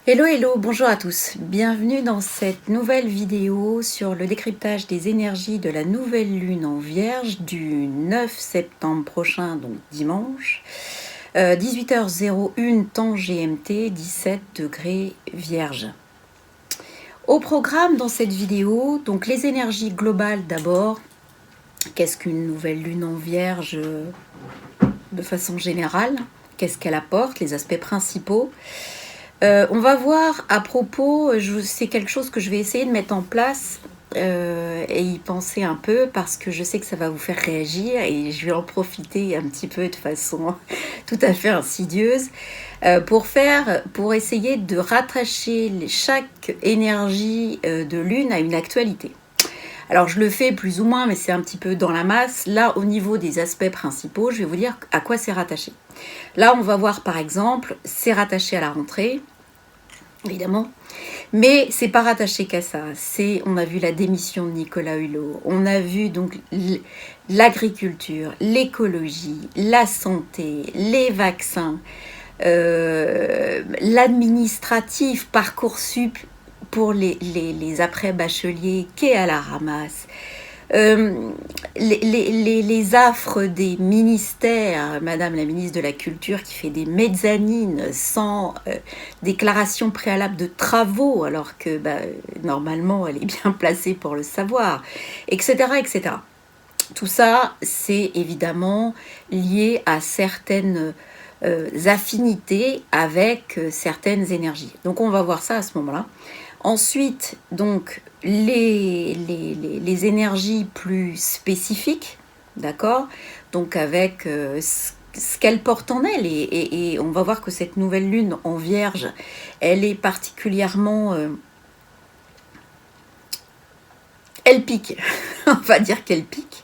Hello, hello, bonjour à tous. Bienvenue dans cette nouvelle vidéo sur le décryptage des énergies de la nouvelle lune en Vierge du 9 septembre prochain, donc dimanche, 18h01 temps GMT, 17 degrés Vierge. Au programme dans cette vidéo, donc les énergies globales d'abord. Qu'est-ce qu'une nouvelle lune en Vierge de façon générale? Qu'est-ce qu'elle apporte? Les aspects principaux. On va voir à propos, c'est quelque chose que je vais essayer de mettre en place et y penser un peu parce que je sais que ça va vous faire réagir et je vais en profiter un petit peu de façon tout à fait insidieuse pour essayer de rattacher chaque énergie de lune à une actualité. Alors je le fais plus ou moins, mais c'est un petit peu dans la masse. Là, au niveau des aspects principaux, je vais vous dire à quoi c'est rattaché. Là, on va voir par exemple, c'est rattaché à la rentrée, évidemment, mais c'est pas rattaché qu'à ça. On a vu la démission de Nicolas Hulot, on a vu donc l'agriculture, l'écologie, la santé, les vaccins, l'administratif, Parcoursup pour les après-bacheliers qui est à la ramasse. Les affres des ministères, Madame la ministre de la Culture qui fait des mezzanines sans déclaration préalable de travaux, alors que normalement elle est bien placée pour le savoir, etc. etc. Tout ça, c'est évidemment lié à certaines affinités avec certaines énergies. Donc on va voir ça à ce moment-là. Ensuite, donc, les énergies plus spécifiques, d'accord? Donc avec ce qu'elle porte en elle. Et on va voir que cette nouvelle lune en Vierge, elle est particulièrement... elle pique, on va dire qu'elle pique.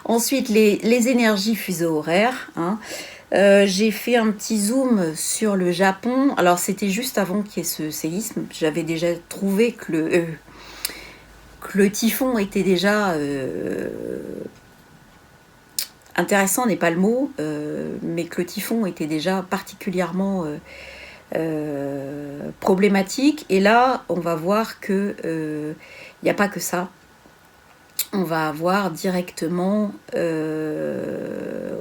Ensuite, les énergies fuseaux horaires, hein. J'ai fait un petit zoom sur le Japon. Alors c'était juste avant qu'il y ait ce séisme. J'avais déjà trouvé que le typhon était déjà intéressant, n'est pas le mot, mais que le typhon était déjà particulièrement problématique. Et là, on va voir que il n'y a pas que ça. On va avoir directement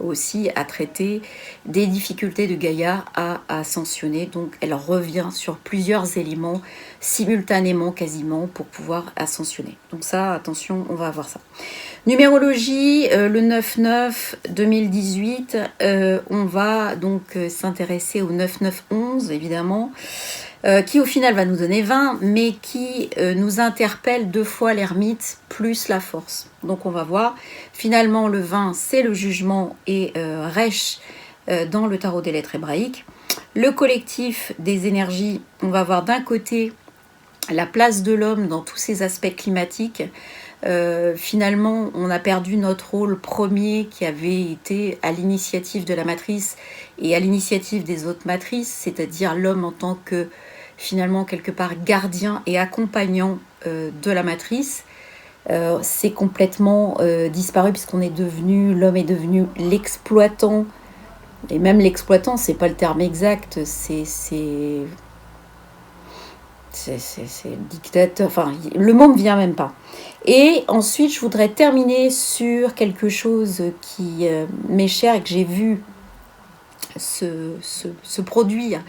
aussi à traiter des difficultés de Gaïa à ascensionner. Donc elle revient sur plusieurs éléments simultanément quasiment pour pouvoir ascensionner. Donc ça, attention, on va avoir ça. Numérologie, le 9-9-2018, on va donc s'intéresser au 9-9-11 évidemment. Qui au final va nous donner 20, mais qui nous interpelle 2 fois l'ermite plus la force. Donc on va voir, finalement le 20 c'est le jugement et Resh dans le tarot des lettres hébraïques. Le collectif des énergies, on va voir d'un côté la place de l'homme dans tous ces aspects climatiques. Finalement, on a perdu notre rôle premier qui avait été à l'initiative de la matrice et à l'initiative des autres matrices, c'est-à-dire l'homme en tant que finalement quelque part gardien et accompagnant de la matrice. C'est complètement disparu puisqu'on est devenu, l'homme est devenu l'exploitant, et même l'exploitant, c'est pas le terme exact, c'est dictateur, enfin le mot me vient même pas. Et ensuite je voudrais terminer sur quelque chose qui m'est cher et que j'ai vu se produire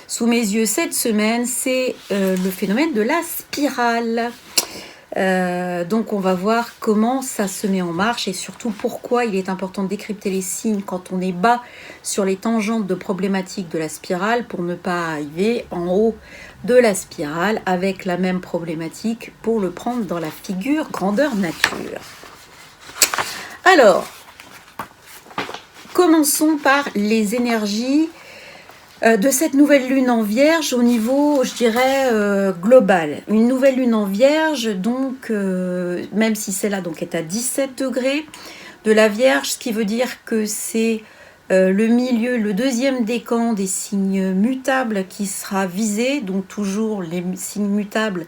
sous mes yeux cette semaine, c'est le phénomène de la spirale. Donc on va voir comment ça se met en marche et surtout pourquoi il est important de décrypter les signes quand on est bas sur les tangentes de problématiques de la spirale pour ne pas arriver en haut de la spirale avec la même problématique pour le prendre dans la figure grandeur nature. Alors, commençons par les énergies de cette nouvelle lune en Vierge au niveau, je dirais, global. Une nouvelle lune en Vierge, donc, même si celle-là donc, est à 17 degrés de la Vierge, ce qui veut dire que c'est le milieu, le deuxième décan des signes mutables qui sera visé. Donc toujours les signes mutables,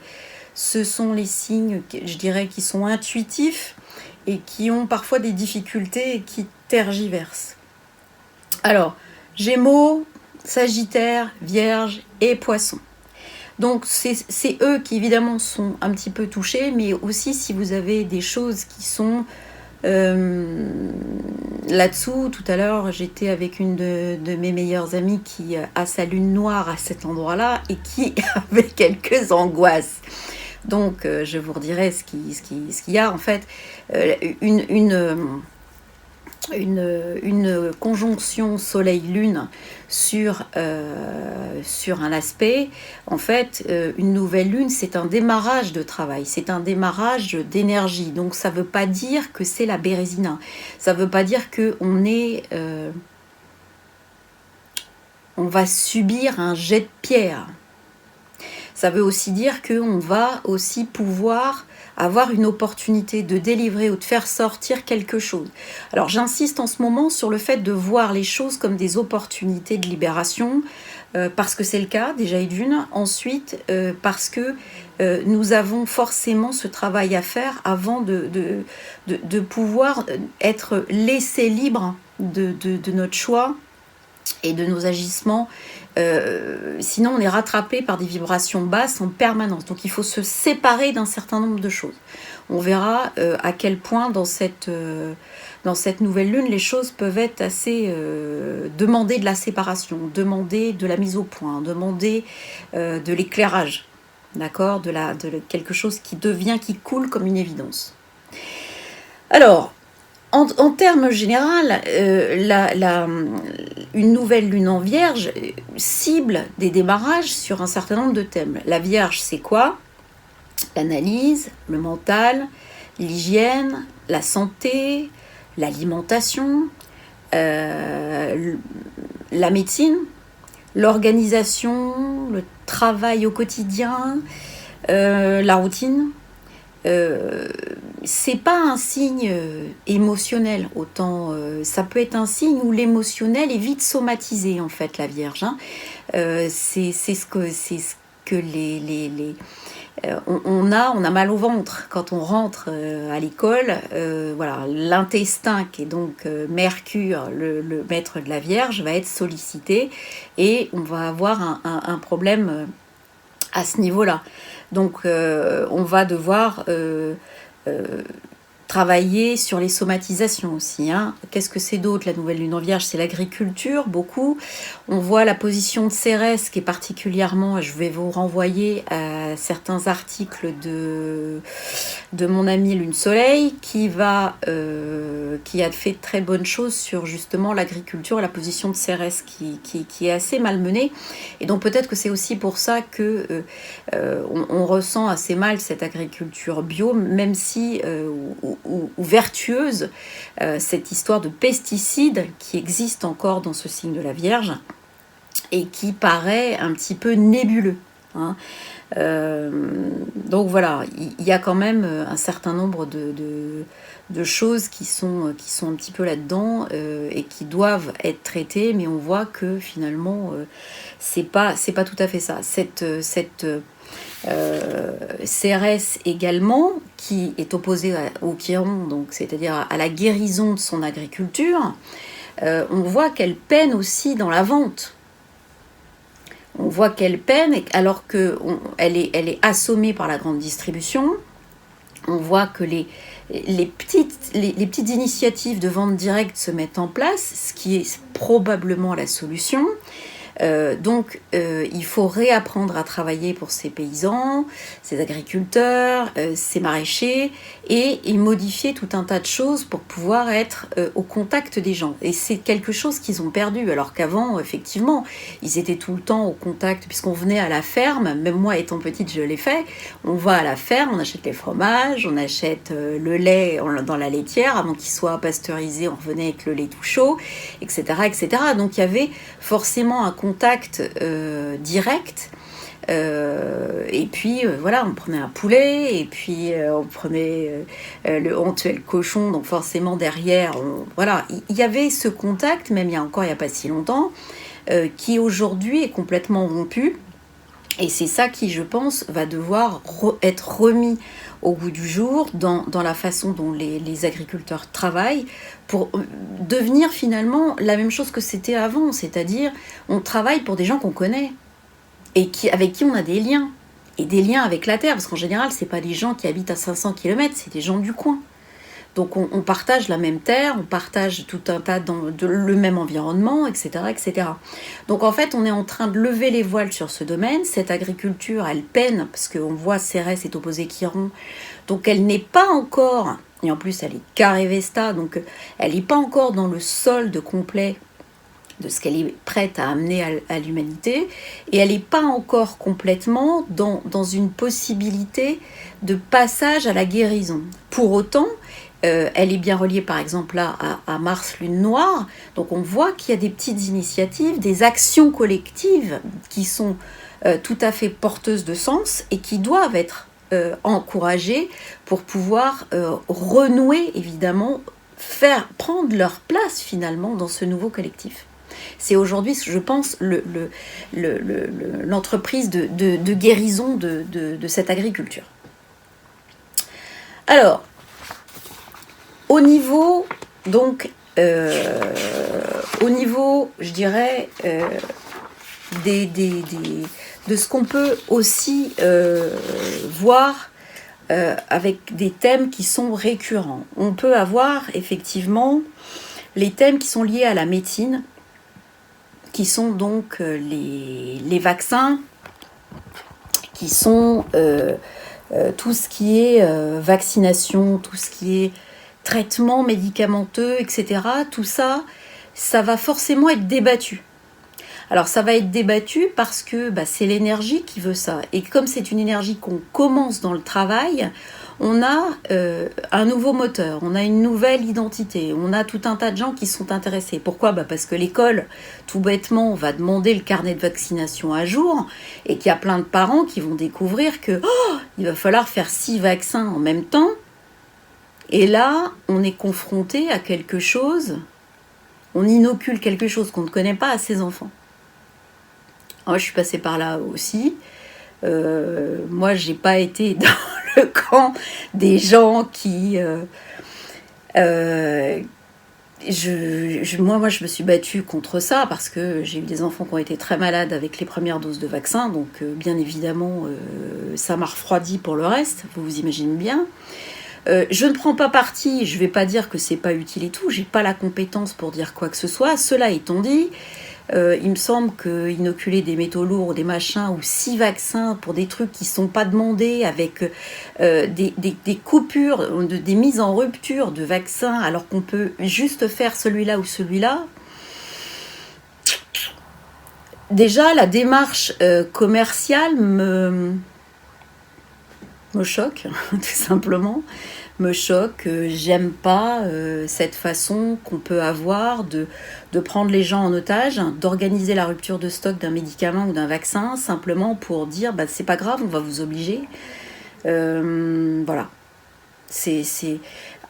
ce sont les signes, je dirais, qui sont intuitifs et qui ont parfois des difficultés et qui tergiversent. Alors, Gémeaux, Sagittaire, Vierge et Poisson. Donc c'est eux qui évidemment sont un petit peu touchés, mais aussi si vous avez des choses qui sont là-dessous. Tout à l'heure, j'étais avec une de mes meilleures amies qui a sa lune noire à cet endroit-là et qui avait quelques angoisses. Donc je vous redirai ce qu'il y a en fait. Une conjonction soleil-lune sur un aspect, en fait, une nouvelle lune, c'est un démarrage de travail, c'est un démarrage d'énergie. Donc ça ne veut pas dire que c'est la Bérésina, ça ne veut pas dire qu'on on va subir un jet de pierre. Ça veut aussi dire qu'on va aussi pouvoir avoir une opportunité de délivrer ou de faire sortir quelque chose. Alors j'insiste en ce moment sur le fait de voir les choses comme des opportunités de libération, parce que c'est le cas déjà et d'une. Ensuite, parce que nous avons forcément ce travail à faire avant de pouvoir être laissés libres de notre choix et de nos agissements. Sinon on est rattrapé par des vibrations basses en permanence, donc il faut se séparer d'un certain nombre de choses. On verra à quel point dans cette nouvelle lune les choses peuvent être assez demander de la séparation, demander de la mise au point, demander de l'éclairage, d'accord, de quelque chose qui coule comme une évidence. Alors en termes généraux, une nouvelle lune en Vierge cible des démarrages sur un certain nombre de thèmes. La Vierge, c'est quoi? L'analyse, le mental, l'hygiène, la santé, l'alimentation, la médecine, l'organisation, le travail au quotidien, la routine. C'est pas un signe émotionnel, autant ça peut être un signe où l'émotionnel est vite somatisé en fait, la Vierge. C'est ce que on a mal au ventre quand on rentre à l'école. Voilà, l'intestin qui est donc Mercure, le maître de la Vierge, va être sollicité et on va avoir un problème à ce niveau-là. Donc on va devoir travailler sur les somatisations aussi. Qu'est-ce que c'est d'autre, la nouvelle lune en Vierge? C'est l'agriculture, beaucoup. On voit la position de Cérès qui est particulièrement, je vais vous renvoyer à certains articles de mon ami Lune Soleil qui a fait de très bonnes choses sur justement l'agriculture et la position de Cérès qui est assez malmenée. Et donc peut-être que c'est aussi pour ça que on ressent assez mal cette agriculture bio, même si ou vertueuse, cette histoire de pesticides qui existe encore dans ce signe de la Vierge et qui paraît un petit peu nébuleux. Donc voilà, il y a quand même un certain nombre de choses qui sont un petit peu là-dedans et qui doivent être traitées, mais on voit que finalement c'est pas tout à fait ça. Cette Cérès également, qui est opposée au Chiron, donc c'est-à-dire à la guérison de son agriculture, on voit qu'elle peine aussi dans la vente. On voit qu'elle peine alors qu'elle est assommée par la grande distribution. On voit que les petites initiatives de vente directe se mettent en place, ce qui est probablement la solution. Donc il faut réapprendre à travailler pour ces paysans, ces agriculteurs, ces maraîchers et modifier tout un tas de choses pour pouvoir être au contact des gens. Et c'est quelque chose qu'ils ont perdu, alors qu'avant, effectivement, ils étaient tout le temps au contact, puisqu'on venait à la ferme, même moi étant petite, je l'ai fait, on va à la ferme, on achète les fromages, on achète le lait dans la laitière, avant qu'il soit pasteurisé, on revenait avec le lait tout chaud, etc. etc. Donc il y avait forcément un contact direct. Et puis voilà, on prenait un poulet et puis on prenait on tuait le cochon, donc forcément derrière voilà, il y avait ce contact, même il y a pas si longtemps, qui aujourd'hui est complètement rompu. Et c'est ça qui, je pense, va devoir être remis au goût du jour dans la façon dont les agriculteurs travaillent pour devenir finalement la même chose que c'était avant, c'est-à-dire on travaille pour des gens qu'on connaît. avec qui on a des liens. Et des liens avec la Terre, parce qu'en général, c'est pas des gens qui habitent à 500 km, c'est des gens du coin. Donc on partage la même terre, on partage tout un tas le même environnement, etc., etc. Donc en fait, on est en train de lever les voiles sur ce domaine. Cette agriculture, elle peine, parce qu'on voit Cérès est opposé Chiron, donc elle n'est pas encore, et en plus elle est carré Vesta, donc elle n'est pas encore dans le solde complet de ce qu'elle est prête à amener à l'humanité, et elle n'est pas encore complètement dans une possibilité de passage à la guérison. Pour autant, elle est bien reliée par exemple là à Mars Lune Noire, donc on voit qu'il y a des petites initiatives, des actions collectives qui sont tout à fait porteuses de sens et qui doivent être encouragées pour pouvoir renouer, évidemment, prendre leur place finalement dans ce nouveau collectif. C'est aujourd'hui, je pense, l'entreprise de guérison de cette agriculture. Alors, au niveau, donc, je dirais, de ce qu'on peut aussi voir avec des thèmes qui sont récurrents. On peut avoir effectivement les thèmes qui sont liés à la médecine, qui sont donc les vaccins, qui sont tout ce qui est vaccination, tout ce qui est traitement médicamenteux, etc. Tout ça, ça va forcément être débattu. Alors ça va être débattu parce que c'est l'énergie qui veut ça. Et comme c'est une énergie qu'on commence dans le travail, on a un nouveau moteur, on a une nouvelle identité, on a tout un tas de gens qui sont intéressés. Pourquoi ? Parce que l'école, tout bêtement, va demander le carnet de vaccination à jour et qu'il y a plein de parents qui vont découvrir que il va falloir faire 6 vaccins en même temps. Et là, on est confronté à quelque chose, on inocule quelque chose qu'on ne connaît pas à ses enfants. Alors, je suis passée par là aussi. Moi, j'ai pas été dans le camp des gens qui... moi, je me suis battue contre ça parce que j'ai eu des enfants qui ont été très malades avec les premières doses de vaccin. Donc, bien évidemment, ça m'a refroidi pour le reste. Vous vous imaginez bien. Je ne prends pas parti. Je ne vais pas dire que c'est pas utile et tout. J'ai pas la compétence pour dire quoi que ce soit. Cela étant dit... il me semble qu'inoculer des métaux lourds ou des machins ou 6 vaccins pour des trucs qui ne sont pas demandés avec des coupures, des mises en rupture de vaccins alors qu'on peut juste faire celui-là ou celui-là. Déjà, la démarche commerciale me choque, tout simplement. Me choque, j'aime pas cette façon qu'on peut avoir de prendre les gens en otage, d'organiser la rupture de stock d'un médicament ou d'un vaccin simplement pour dire c'est pas grave, on va vous obliger. Voilà.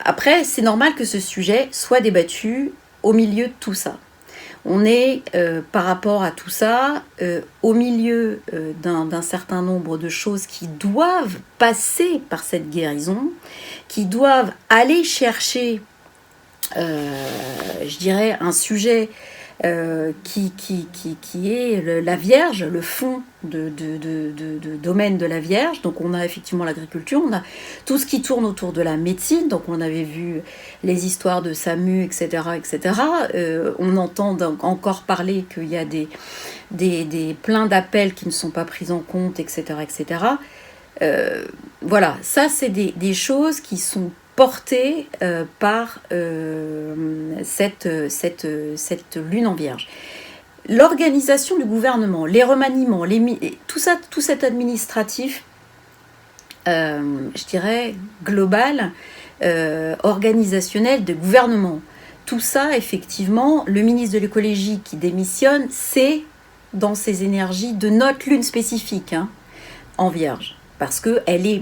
Après, c'est normal que ce sujet soit débattu au milieu de tout ça. On est, par rapport à tout ça, au milieu d'un certain nombre de choses qui doivent passer par cette guérison, qui doivent aller chercher, je dirais, un sujet qui est la Vierge, le fond de domaine de la Vierge. Donc on a effectivement l'agriculture, on a tout ce qui tourne autour de la médecine, donc on avait vu les histoires de SAMU, etc. etc. On entend encore parler qu'il y a plein d'appels qui ne sont pas pris en compte, etc. etc. Voilà, ça c'est des choses qui sont portée par cette lune en Vierge. L'organisation du gouvernement, les remaniements, tout cet administratif, je dirais, global, organisationnel de gouvernement. Tout ça, effectivement, le ministre de l'écologie qui démissionne, c'est dans ses énergies de notre lune spécifique, en Vierge. Parce qu'elle est,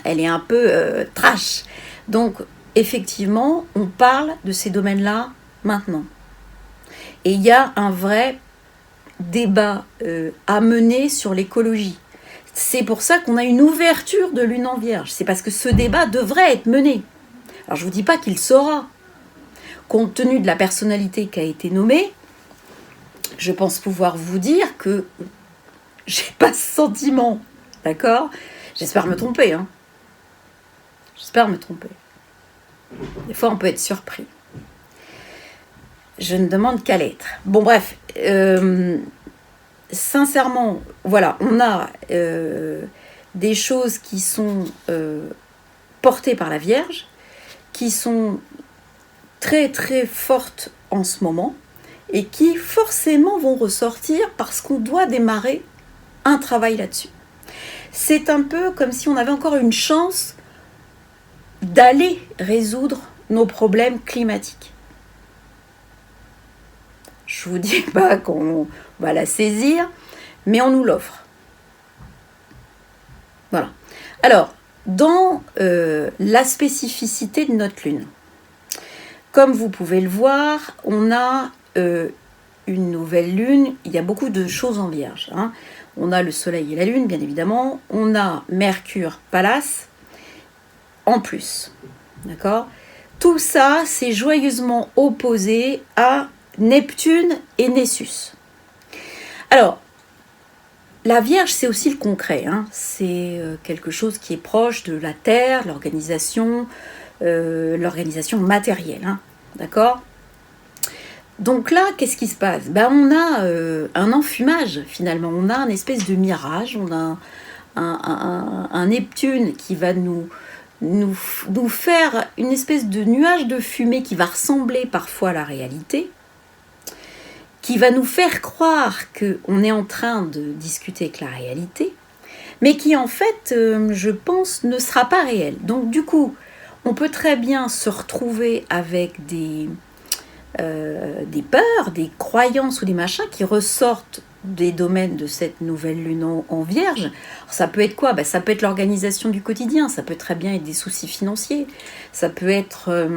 elle est un peu trash. Donc, effectivement, on parle de ces domaines-là maintenant. Et il y a un vrai débat à mener sur l'écologie. C'est pour ça qu'on a une ouverture de lune en Vierge. C'est parce que ce débat devrait être mené. Alors, je ne vous dis pas qu'il sera. Compte tenu de la personnalité qui a été nommée, je pense pouvoir vous dire que J'ai pas ce sentiment, d'accord? J'espère me tromper, hein. J'espère me tromper. Des fois, on peut être surpris. Je ne demande qu'à l'être. Bon, bref. Sincèrement, voilà, on a des choses qui sont portées par la Vierge, qui sont très très fortes en ce moment, et qui forcément vont ressortir parce qu'on doit démarrer un travail là-dessus. C'est un peu comme si on avait encore une chance d'aller résoudre nos problèmes climatiques. Je vous dis pas qu'on va la saisir, mais on nous l'offre. Voilà. Alors, dans la spécificité de notre lune, comme vous pouvez le voir, on a une nouvelle lune. Il y a beaucoup de choses en Vierge, hein. On a le soleil et la lune, bien évidemment. On a Mercure, Pallas, en plus. D'accord ? Tout ça, c'est joyeusement opposé à Neptune et Nessus. Alors, la Vierge, c'est aussi le concret, hein. C'est quelque chose qui est proche de la Terre, l'organisation matérielle, hein. D'accord ? Donc là, qu'est-ce qui se passe ? On a un enfumage, finalement. On a une espèce de mirage, on a un Neptune qui va nous faire une espèce de nuage de fumée qui va ressembler parfois à la réalité, qui va nous faire croire qu'on est en train de discuter avec la réalité, mais qui en fait, je pense, ne sera pas réel. Donc du coup, on peut très bien se retrouver avec des peurs, des croyances ou des machins qui ressortent des domaines de cette nouvelle lune en Vierge. Alors, ça peut être quoi ? Ça peut être l'organisation du quotidien, ça peut très bien être des soucis financiers, ça peut être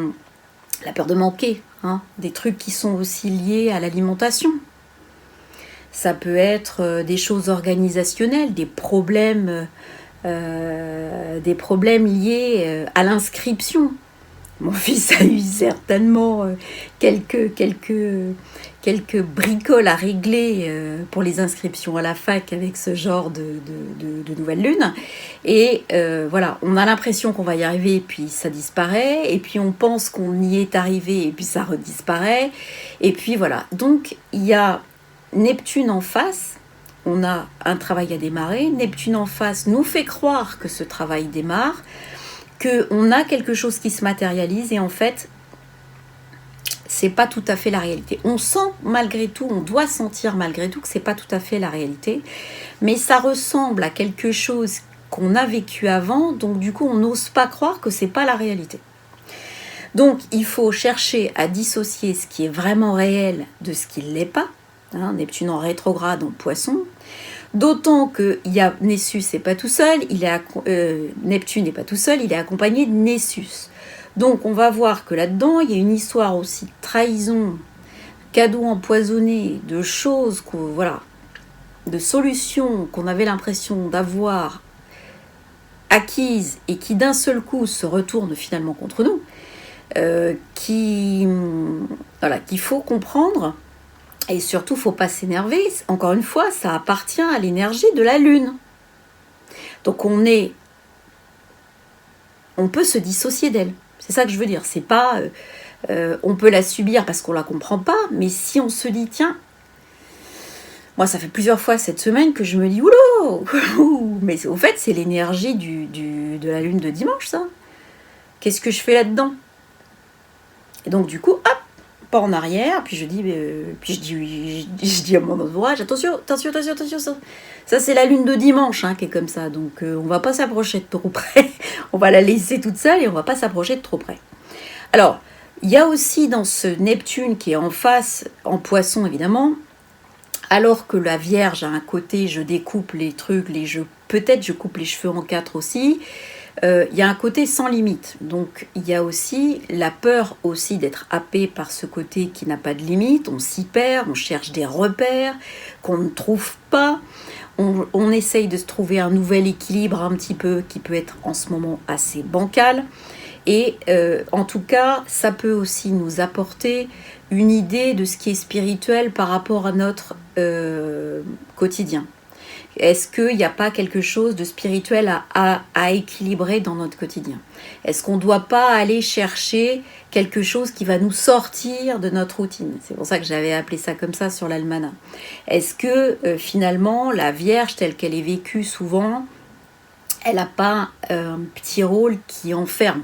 la peur de manquer, hein, des trucs qui sont aussi liés à l'alimentation. Ça peut être des choses organisationnelles, des problèmes liés à l'inscription. Mon fils a eu certainement quelques bricoles à régler pour les inscriptions à la fac avec ce genre de nouvelle lune. Et voilà, on a l'impression qu'on va y arriver et puis ça disparaît. Et puis on pense qu'on y est arrivé et puis ça redisparaît. Et puis voilà. Donc il y a Neptune en face. On a un travail à démarrer. Neptune en face nous fait croire que ce travail démarre, qu'on a quelque chose qui se matérialise et en fait, c'est pas tout à fait la réalité. On sent malgré tout, on doit sentir malgré tout que c'est pas tout à fait la réalité, mais ça ressemble à quelque chose qu'on a vécu avant, donc du coup, on n'ose pas croire que c'est pas la réalité. Donc, il faut chercher à dissocier ce qui est vraiment réel de ce qui ne l'est pas. Hein, Neptune en rétrograde en Poisson. D'autant que Nessus n'est pas tout seul, Neptune n'est pas tout seul, il est accompagné de Nessus. Donc on va voir que là-dedans, il y a une histoire aussi de trahison, cadeaux empoisonnés, de choses, de solutions qu'on avait l'impression d'avoir acquises et qui d'un seul coup se retournent finalement contre nous, qu'il faut comprendre. Et surtout, il ne faut pas s'énerver. Encore une fois, ça appartient à l'énergie de la Lune. Donc on peut se dissocier d'elle. C'est ça que je veux dire. C'est pas, on peut la subir parce qu'on la comprend pas, mais si on se dit, tiens, moi ça fait plusieurs fois cette semaine que je me dis, oulou, mais au fait c'est l'énergie de la Lune de dimanche, ça. Qu'est-ce que je fais là-dedans ? Et donc du coup, hop, pas en arrière, puis je dis à mon entourage, attention, ça c'est la lune de dimanche qui est comme ça, donc on va pas s'approcher de trop près, on va la laisser toute seule et on va pas s'approcher de trop près. Alors, il y a aussi dans ce Neptune qui est en face, en Poisson évidemment, alors que la Vierge a un côté, je découpe les trucs, peut-être je coupe les cheveux en 4 aussi, il y a un côté sans limite. Donc il y a aussi la peur aussi d'être happé par ce côté qui n'a pas de limite. On s'y perd, on cherche des repères qu'on ne trouve pas. On essaye de se trouver un nouvel équilibre un petit peu qui peut être en ce moment assez bancal. Et en tout cas, ça peut aussi nous apporter une idée de ce qui est spirituel par rapport à notre quotidien. Est-ce qu'il n'y a pas quelque chose de spirituel à équilibrer dans notre quotidien? Est-ce qu'on ne doit pas aller chercher quelque chose qui va nous sortir de notre routine? C'est pour ça que j'avais appelé ça comme ça sur l'almanach. Est-ce que finalement la Vierge telle qu'elle est vécue souvent, elle n'a pas un petit rôle qui enferme,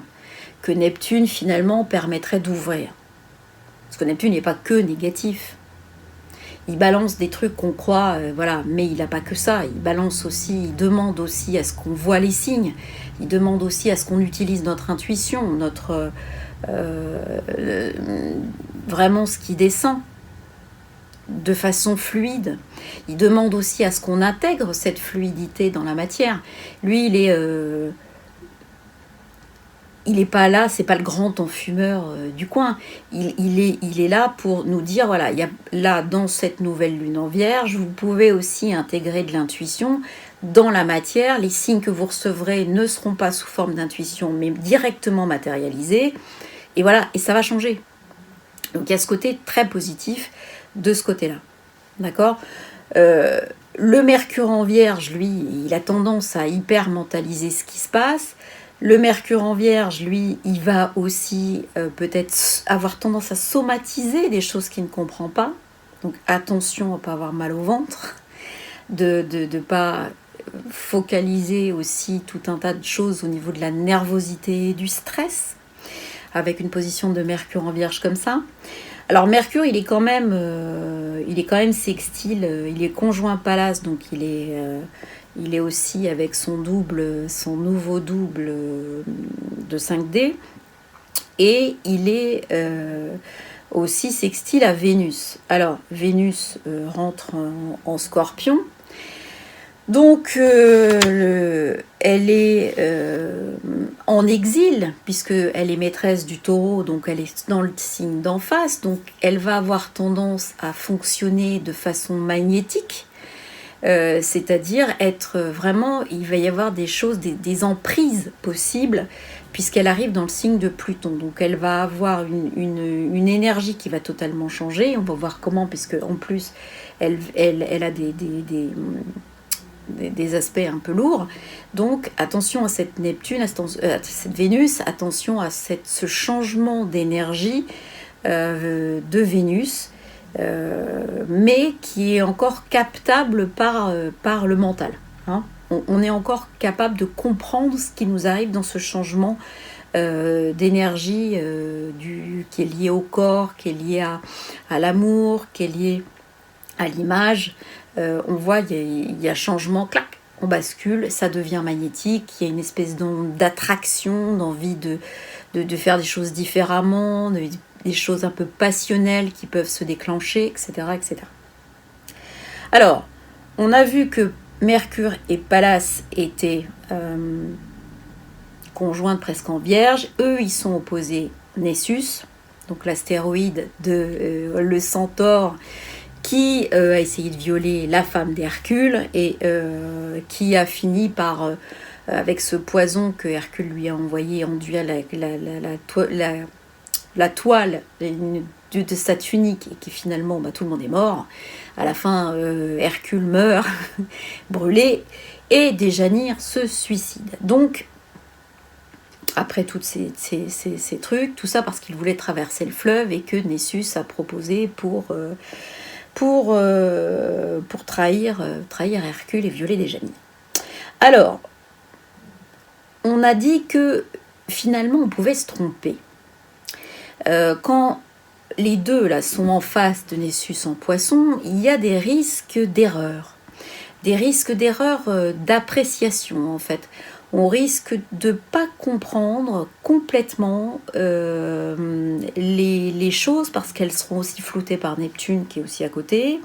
que Neptune finalement permettrait d'ouvrir? Parce que Neptune n'est pas que négatif. Il balance des trucs qu'on croit, voilà, mais il n'a pas que ça. Il balance aussi, il demande aussi à ce qu'on voit les signes. Il demande aussi à ce qu'on utilise notre intuition, vraiment ce qui descend de façon fluide. Il demande aussi à ce qu'on intègre cette fluidité dans la matière. Lui, il est pas là, c'est pas le grand enfumeur du coin. Il est là pour nous dire, voilà, il y a, là, dans cette nouvelle lune en Vierge, vous pouvez aussi intégrer de l'intuition dans la matière. Les signes que vous recevrez ne seront pas sous forme d'intuition, mais directement matérialisés. Et voilà, et ça va changer. Donc il y a ce côté très positif de ce côté-là. D'accord ? Le Mercure en Vierge, lui, il a tendance à hyper mentaliser ce qui se passe. Le Mercure en Vierge, lui, il va aussi peut-être avoir tendance à somatiser des choses qu'il ne comprend pas. Donc attention à ne pas avoir mal au ventre, de ne pas focaliser aussi tout un tas de choses au niveau de la nervosité et du stress, avec une position de Mercure en Vierge comme ça. Alors Mercure, il est quand même sextile, il est conjoint Pallas, donc il est aussi avec son nouveau double de 5D, et il est aussi sextile à Vénus. Alors Vénus rentre en Scorpion, donc elle est en exil, puisqu'elle est maîtresse du Taureau, donc elle est dans le signe d'en face, donc elle va avoir tendance à fonctionner de façon magnétique. C'est-à-dire être vraiment, il va y avoir des choses, des emprises possibles, puisqu'elle arrive dans le signe de Pluton. Donc elle va avoir une énergie qui va totalement changer. On va voir comment, puisque en plus elle a des aspects un peu lourds. Donc attention à cette Neptune, à cette Vénus, attention à ce changement d'énergie de Vénus. Mais qui est encore captable par le mental. Hein. On est encore capable de comprendre ce qui nous arrive dans ce changement d'énergie qui est lié au corps, qui est lié à l'amour, qui est lié à l'image. On voit, il y a changement, clac, on bascule, ça devient magnétique, il y a une espèce d'attraction, d'envie de faire des choses différemment, des choses un peu passionnelles qui peuvent se déclencher, etc. etc. Alors, on a vu que Mercure et Pallas étaient conjointes presque en Vierge. Eux, ils sont opposés Nessus, donc l'astéroïde de le Centaure, qui a essayé de violer la femme d'Hercule et qui a fini par, avec ce poison que Hercule lui a envoyé, en duel avec la toile de sa tunique, et qui finalement, tout le monde est mort. À la fin, Hercule meurt, brûlé, et Déjanire se suicide. Donc, après tous ces trucs, tout ça parce qu'il voulait traverser le fleuve et que Nessus a proposé pour trahir Hercule et violer Déjanire. Alors, on a dit que finalement on pouvait se tromper. Quand les deux là sont en face de Nessus en Poisson, il y a des risques d'erreur. Des risques d'erreur d'appréciation en fait. On risque de ne pas comprendre complètement les choses parce qu'elles seront aussi floutées par Neptune qui est aussi à côté.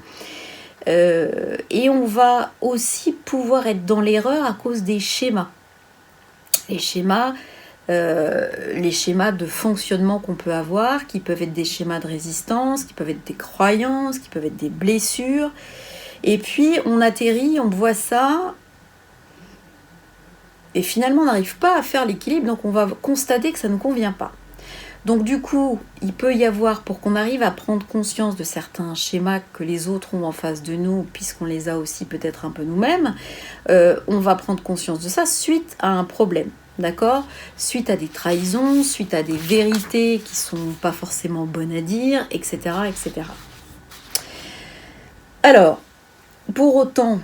Et on va aussi pouvoir être dans l'erreur à cause des schémas. Les schémas de fonctionnement qu'on peut avoir, qui peuvent être des schémas de résistance, qui peuvent être des croyances, qui peuvent être des blessures. Et puis on atterrit, on voit ça, et finalement on n'arrive pas à faire l'équilibre, donc on va constater que ça ne nous convient pas. Donc du coup, il peut y avoir, pour qu'on arrive à prendre conscience de certains schémas que les autres ont en face de nous, puisqu'on les a aussi peut-être un peu nous-mêmes, on va prendre conscience de ça suite à un problème, d'accord ? Suite à des trahisons, suite à des vérités qui sont pas forcément bonnes à dire, etc., etc. Alors, pour autant,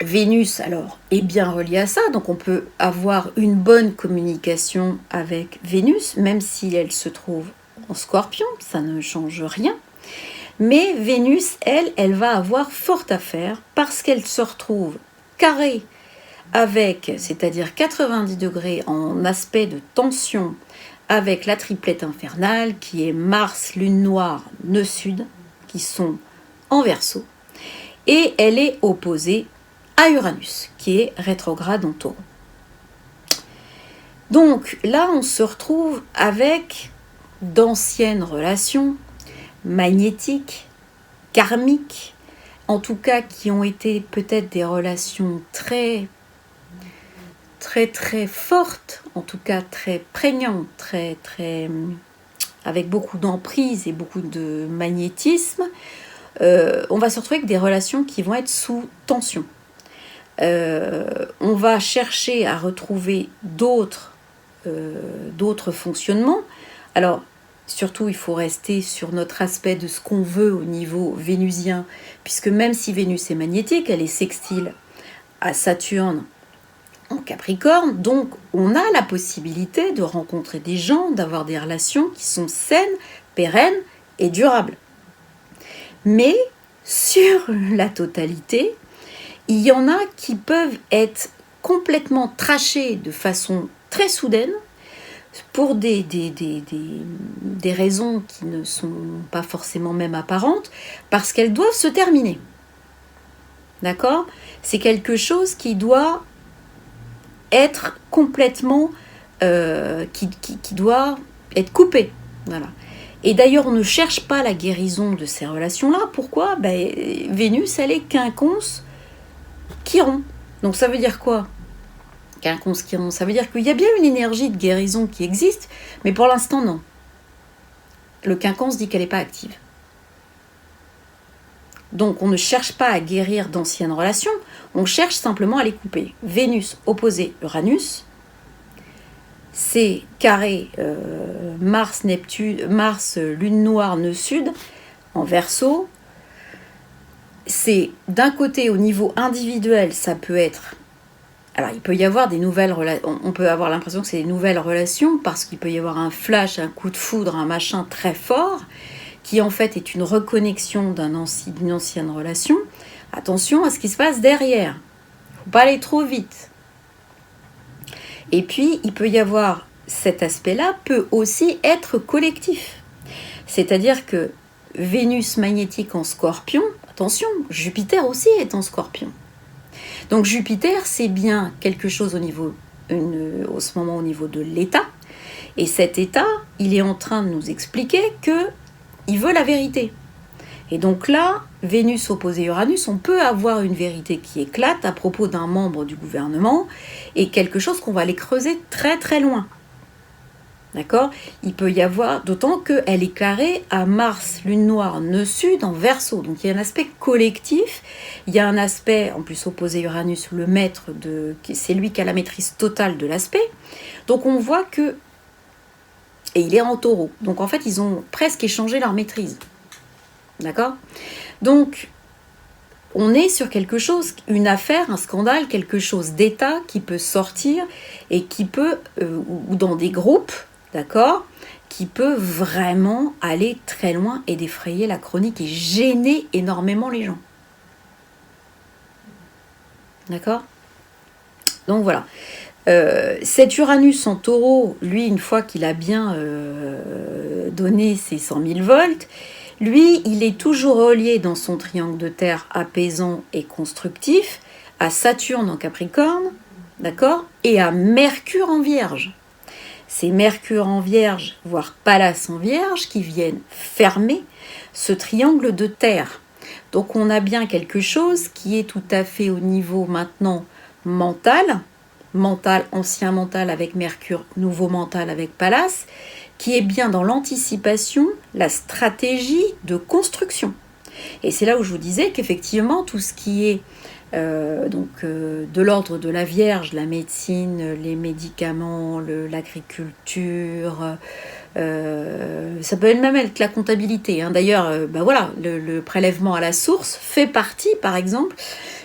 Vénus, alors, est bien reliée à ça, donc on peut avoir une bonne communication avec Vénus, même si elle se trouve en Scorpion, ça ne change rien. Mais Vénus, elle va avoir fort à faire parce qu'elle se retrouve carrée avec, c'est-à-dire 90 degrés en aspect de tension avec la triplette infernale qui est Mars, Lune noire, Nœud sud, qui sont en Verseau. Et elle est opposée à Uranus, qui est rétrograde en Taureau. Donc là, on se retrouve avec d'anciennes relations magnétiques, karmiques, en tout cas qui ont été peut-être des relations très fortes, en tout cas très prégnantes, très avec beaucoup d'emprise et beaucoup de magnétisme. On va se retrouver avec des relations qui vont être sous tension. On va chercher à retrouver d'autres fonctionnements. Alors, surtout, il faut rester sur notre aspect de ce qu'on veut au niveau vénusien, puisque même si Vénus est magnétique, elle est sextile à Saturne en Capricorne, donc on a la possibilité de rencontrer des gens, d'avoir des relations qui sont saines, pérennes et durables. Mais sur la totalité, il y en a qui peuvent être complètement trashés de façon très soudaine pour des raisons qui ne sont pas forcément même apparentes, parce qu'elles doivent se terminer. D'accord ? C'est quelque chose qui doit être complètement... qui doit être coupé. Voilà. Et d'ailleurs, on ne cherche pas la guérison de ces relations-là. Pourquoi ? Vénus, elle est quinconce Chiron. Donc ça veut dire quoi ? Quinconce Chiron, ça veut dire qu'il y a bien une énergie de guérison qui existe, mais pour l'instant, non. Le quinconce dit qu'elle n'est pas active. Donc on ne cherche pas à guérir d'anciennes relations, on cherche simplement à les couper. Vénus opposée Uranus, c'est carré Mars, Lune noire, Nœud sud, en Verseau. C'est d'un côté au niveau individuel, ça peut être... Alors il peut y avoir des nouvelles relations, on peut avoir l'impression que c'est des nouvelles relations parce qu'il peut y avoir un flash, un coup de foudre, un machin très fort qui en fait est une reconnexion d'une ancienne relation. Attention à ce qui se passe derrière, il ne faut pas aller trop vite. Et puis il peut y avoir, cet aspect-là peut aussi être collectif. C'est-à-dire que Vénus magnétique en Scorpion, attention, Jupiter aussi est en Scorpion. Donc Jupiter, c'est bien quelque chose au ce moment au niveau de l'état. Et cet état, il est en train de nous expliquer qu'il veut la vérité. Et donc là, Vénus opposée Uranus, on peut avoir une vérité qui éclate à propos d'un membre du gouvernement et quelque chose qu'on va aller creuser très très loin. D'accord ? Il peut y avoir, d'autant qu'elle est carrée à Mars, Lune noire, Nœud sud en Verseau. Donc il y a un aspect collectif, il y a un aspect, en plus opposé Uranus, le maître, c'est lui qui a la maîtrise totale de l'aspect. Donc on voit que... Et il est en Taureau. Donc en fait, ils ont presque échangé leur maîtrise. D'accord ? Donc, on est sur quelque chose, une affaire, un scandale, quelque chose d'État qui peut sortir et qui peut, ou dans des groupes, d'accord, qui peut vraiment aller très loin et défrayer la chronique et gêner énormément les gens. D'accord ? Donc voilà. Cet Uranus en Taureau, lui, une fois qu'il a bien donné ses 100 000 volts, lui, il est toujours relié dans son triangle de terre apaisant et constructif à Saturne en Capricorne, d'accord, et à Mercure en Vierge. C'est Mercure en Vierge, voire Pallas en Vierge, qui viennent fermer ce triangle de terre. Donc on a bien quelque chose qui est tout à fait au niveau maintenant mental, ancien mental avec Mercure, nouveau mental avec Pallas, qui est bien dans l'anticipation, la stratégie de construction. Et c'est là où je vous disais qu'effectivement, tout ce qui est de l'ordre de la Vierge, la médecine, les médicaments, l'agriculture, ça peut même être la comptabilité. Hein. D'ailleurs, voilà, le prélèvement à la source fait partie, par exemple,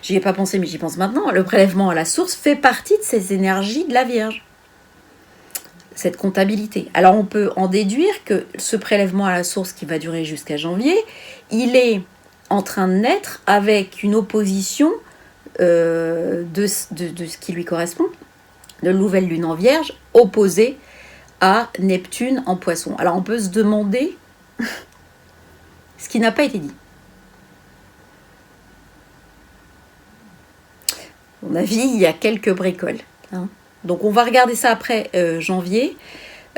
j'y ai pas pensé mais j'y pense maintenant, le prélèvement à la source fait partie de ces énergies de la Vierge. Cette comptabilité. Alors on peut en déduire que ce prélèvement à la source qui va durer jusqu'à janvier, il est en train de naître avec une opposition de ce qui lui correspond, de nouvelle lune en Vierge, opposée à Neptune en Poisson. Alors on peut se demander ce qui n'a pas été dit. À mon avis, il y a quelques bricoles. Hein. Donc on va regarder ça après janvier,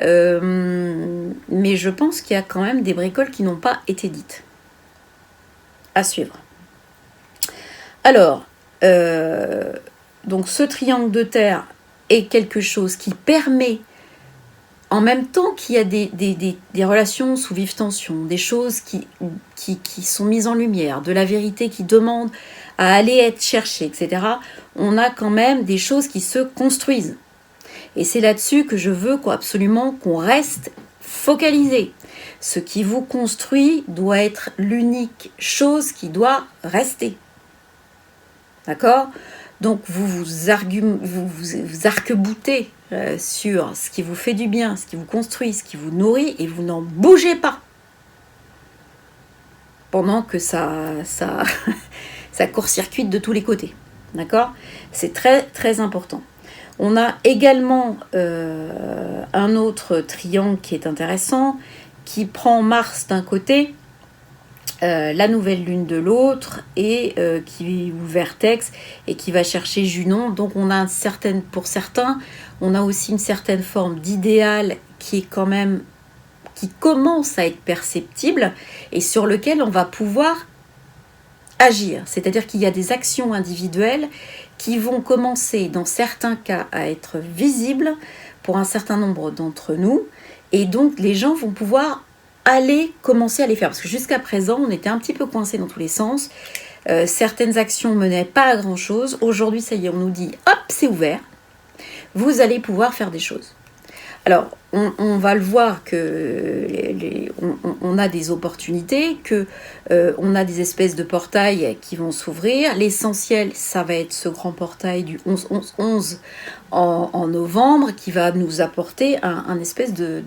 mais je pense qu'il y a quand même des bricoles qui n'ont pas été dites. À suivre. Alors, donc ce triangle de terre est quelque chose qui permet, en même temps qu'il y a des relations sous vive tension, des choses qui sont mises en lumière, de la vérité qui demande à aller être cherchée, etc., on a quand même des choses qui se construisent. Et c'est là-dessus que je veux absolument qu'on reste focalisé. Ce qui vous construit doit être l'unique chose qui doit rester. D'accord ? Donc vous arc-boutez sur ce qui vous fait du bien, ce qui vous construit, ce qui vous nourrit, et vous n'en bougez pas. Pendant que ça court-circuite de tous les côtés. D'accord ? C'est très très important. On a également un autre triangle qui est intéressant, qui prend Mars d'un côté, la nouvelle lune de l'autre, et qui ou Vertex, et qui va chercher Junon. Donc on a pour certains, on a aussi une certaine forme d'idéal qui commence à être perceptible, et sur lequel on va pouvoir agir. C'est-à-dire qu'il y a des actions individuelles qui vont commencer, dans certains cas, à être visibles pour un certain nombre d'entre nous, et donc les gens vont pouvoir commencer à les faire. Parce que jusqu'à présent, on était un petit peu coincés dans tous les sens. Certaines actions menaient pas à grand-chose. Aujourd'hui, ça y est, on nous dit, hop, c'est ouvert. Vous allez pouvoir faire des choses. Alors, on va le voir que on a des opportunités, que on a des espèces de portails qui vont s'ouvrir. L'essentiel, ça va être ce grand portail du 11-11-11 en novembre, qui va nous apporter un espèce de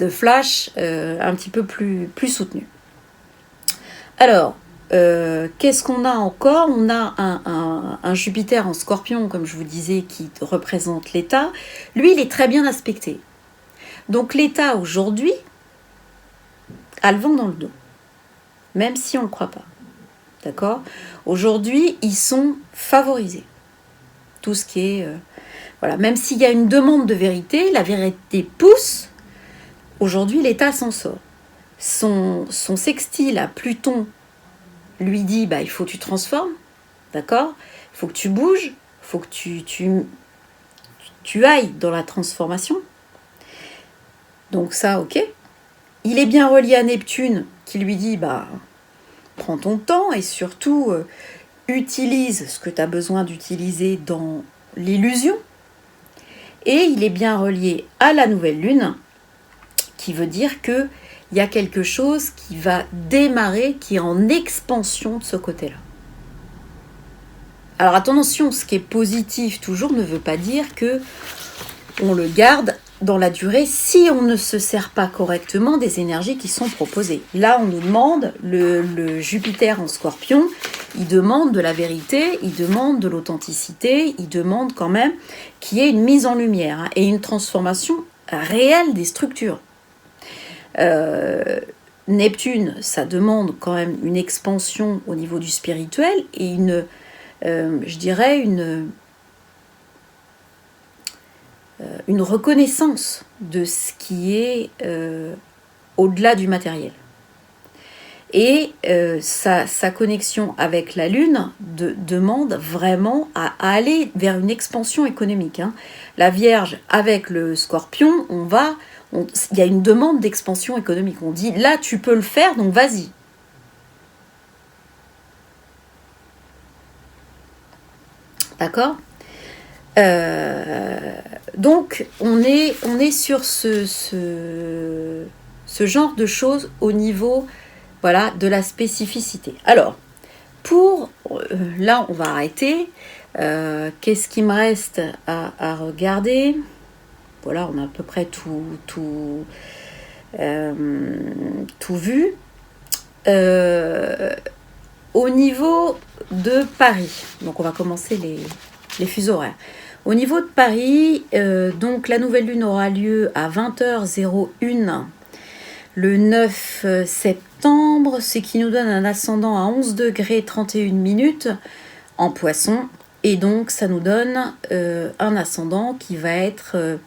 flash un petit peu plus soutenu. Alors, qu'est-ce qu'on a encore ? On a un Jupiter en Scorpion, comme je vous disais, qui représente l'État. Lui, il est très bien aspecté. Donc l'État, aujourd'hui, a le vent dans le dos. Même si on ne le croit pas. D'accord ? Aujourd'hui, ils sont favorisés. Tout ce qui est... voilà. Même s'il y a une demande de vérité, la vérité pousse. Aujourd'hui, l'État s'en sort. Son sextile à Pluton lui dit, il faut que tu transformes, d'accord ? Il faut que tu bouges, il faut que tu ailles dans la transformation. Donc ça, ok. Il est bien relié à Neptune, qui lui dit, prends ton temps, et surtout, utilise ce que tu as besoin d'utiliser dans l'illusion. Et il est bien relié à la nouvelle lune, qui veut dire que il y a quelque chose qui va démarrer, qui est en expansion de ce côté-là. Alors attention, ce qui est positif toujours ne veut pas dire que on le garde dans la durée si on ne se sert pas correctement des énergies qui sont proposées. Là, on nous demande, le Jupiter en Scorpion, il demande de la vérité, il demande de l'authenticité, il demande quand même qu'il y ait une mise en lumière et une transformation réelle des structures. Neptune, ça demande quand même une expansion au niveau du spirituel et une reconnaissance de ce qui est au-delà du matériel. Et sa connexion avec la Lune demande vraiment à aller vers une expansion économique. Hein. La Vierge avec le Scorpion, on il y a une demande d'expansion économique. On dit, là, tu peux le faire, donc vas-y. D'accord ? Donc, on est sur ce genre de choses au niveau, voilà, de la spécificité. Alors, là, on va arrêter. Qu'est-ce qui me reste à regarder ? Voilà, on a à peu près tout vu. Au niveau de Paris, donc on va commencer les fuseaux horaires. Au niveau de Paris, donc la nouvelle lune aura lieu à 20h01 le 9 septembre, ce qui nous donne un ascendant à 11 degrés 31 minutes en Poisson. Et donc ça nous donne un ascendant qui va être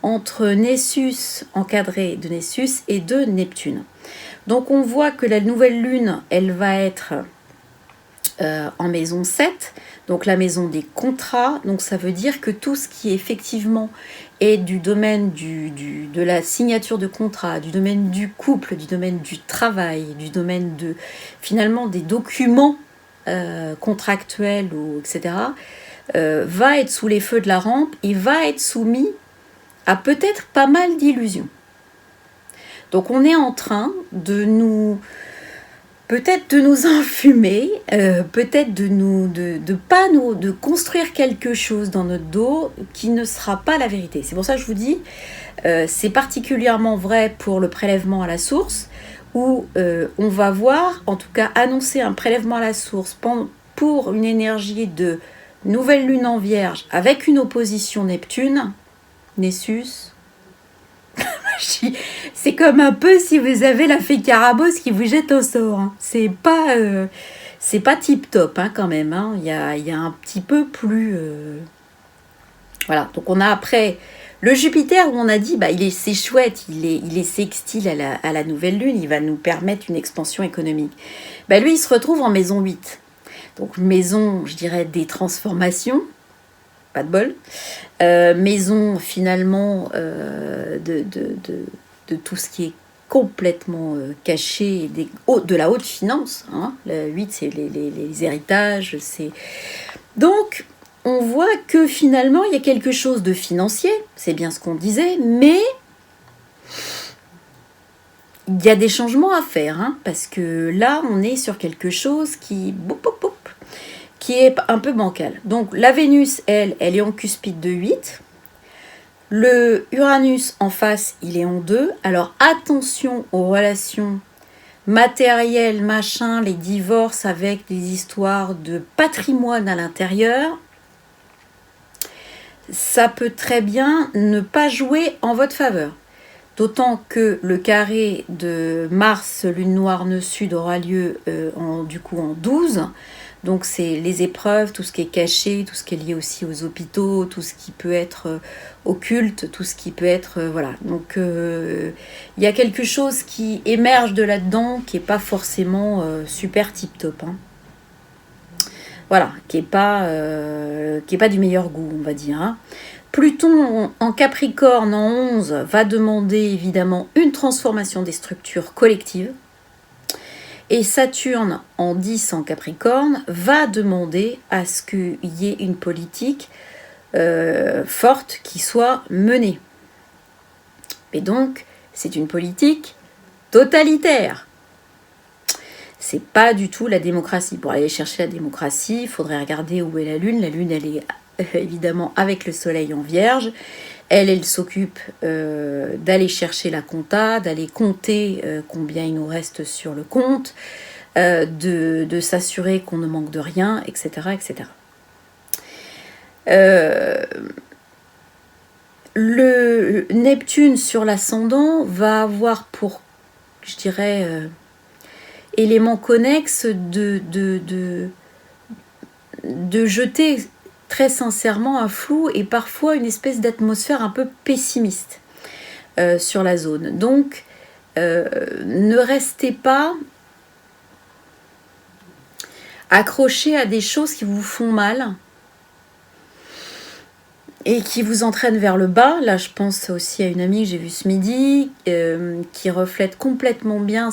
entre Nessus, encadré de Nessus et de Neptune. Donc on voit que la nouvelle lune, elle va être en maison 7, donc la maison des contrats. Donc ça veut dire que tout ce qui effectivement est du domaine de la signature de contrat, du domaine du couple, du domaine du travail, du domaine de finalement des documents contractuels, etc., va être sous les feux de la rampe et va être soumis à peut-être pas mal d'illusions. Donc on est en train de nous enfumer, peut-être de construire quelque chose dans notre dos qui ne sera pas la vérité. C'est pour ça que je vous dis, c'est particulièrement vrai pour le prélèvement à la source, où on va voir, en tout cas annoncer un prélèvement à la source pour une énergie de nouvelle lune en Vierge avec une opposition Neptune, Nessus. C'est comme un peu si vous avez la fée Carabosse qui vous jette au sort. Hein. C'est pas tip top hein, quand même. Hein. Il y a un petit peu plus. Voilà. Donc on a après le Jupiter où on a dit c'est chouette, il est sextile à la nouvelle lune, il va nous permettre une expansion économique. Lui il se retrouve en maison 8. Donc maison, je dirais, des transformations. Pas de bol. Maison finalement de tout ce qui est complètement caché, de la haute finance. Hein. Le 8, c'est les héritages. Donc, on voit que finalement, il y a quelque chose de financier, c'est bien ce qu'on disait, mais il y a des changements à faire, hein, parce que là, on est sur quelque chose qui est un peu bancal. Donc la Vénus, elle est en cuspide de 8. Le Uranus en face, il est en 2. Alors attention aux relations matérielles, machin, les divorces avec des histoires de patrimoine à l'intérieur. Ça peut très bien ne pas jouer en votre faveur. D'autant que le carré de Mars, Lune Noire, Nœud Sud aura lieu en 12. Donc c'est les épreuves, tout ce qui est caché, tout ce qui est lié aussi aux hôpitaux, tout ce qui peut être occulte, tout ce qui peut être... voilà. Donc il y a quelque chose qui émerge de là-dedans qui n'est pas forcément super tip-top. Hein. Voilà, qui n'est pas du meilleur goût, on va dire. Hein. Pluton en Capricorne en 11 va demander évidemment une transformation des structures collectives. Et Saturne en 10 en Capricorne va demander à ce qu'il y ait une politique forte qui soit menée. Et donc, c'est une politique totalitaire. C'est pas du tout la démocratie. Pour aller chercher la démocratie, il faudrait regarder où est la Lune. La Lune, elle est évidemment avec le Soleil en Vierge. Elle s'occupe d'aller chercher la compta, d'aller compter combien il nous reste sur le compte, de s'assurer qu'on ne manque de rien, etc. etc. Le Neptune sur l'ascendant va avoir pour, je dirais, élément connexe de jeter très sincèrement un flou et parfois une espèce d'atmosphère un peu pessimiste sur la zone. Donc, ne restez pas accrochés à des choses qui vous font mal. et qui vous entraîne vers le bas. Là, je pense aussi à une amie que j'ai vue ce midi, qui reflète complètement bien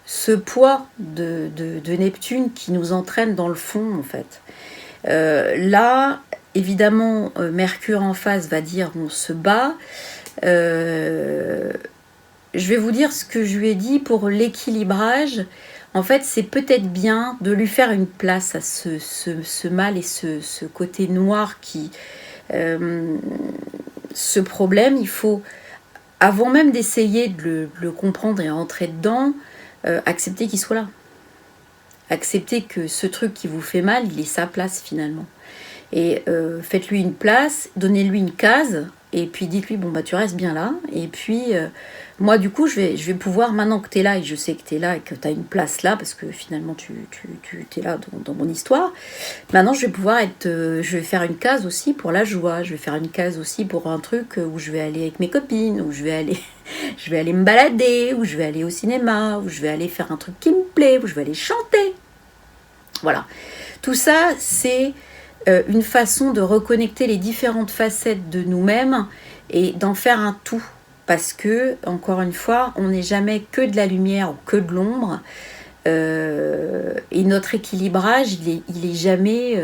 ce poids de Neptune qui nous entraîne dans le fond, en fait. Là, évidemment, Mercure en face va dire on se bat. Je vais vous dire ce que je lui ai dit pour l'équilibrage. En fait, c'est peut-être bien de lui faire une place à ce mal et ce côté noir qui... ce problème, il faut, avant même d'essayer de le comprendre et entrer dedans, accepter qu'il soit là. Accepter que ce truc qui vous fait mal, il ait sa place finalement. Et faites-lui une place, donnez-lui une case, et puis dites-lui, bon bah tu restes bien là, et puis moi du coup je vais pouvoir, maintenant que tu es là, et je sais que tu es là et que tu as une place là, parce que finalement tu es là dans mon histoire, maintenant je vais pouvoir je vais faire une case aussi pour la joie, je vais faire une case aussi pour un truc où je vais aller avec mes copines, où je vais aller me balader, où je vais aller au cinéma, où je vais aller faire un truc qui me plaît, où je vais aller chanter. Voilà. Tout ça, c'est une façon de reconnecter les différentes facettes de nous-mêmes et d'en faire un tout. Parce que, encore une fois, on n'est jamais que de la lumière ou que de l'ombre. Et notre équilibrage, il est jamais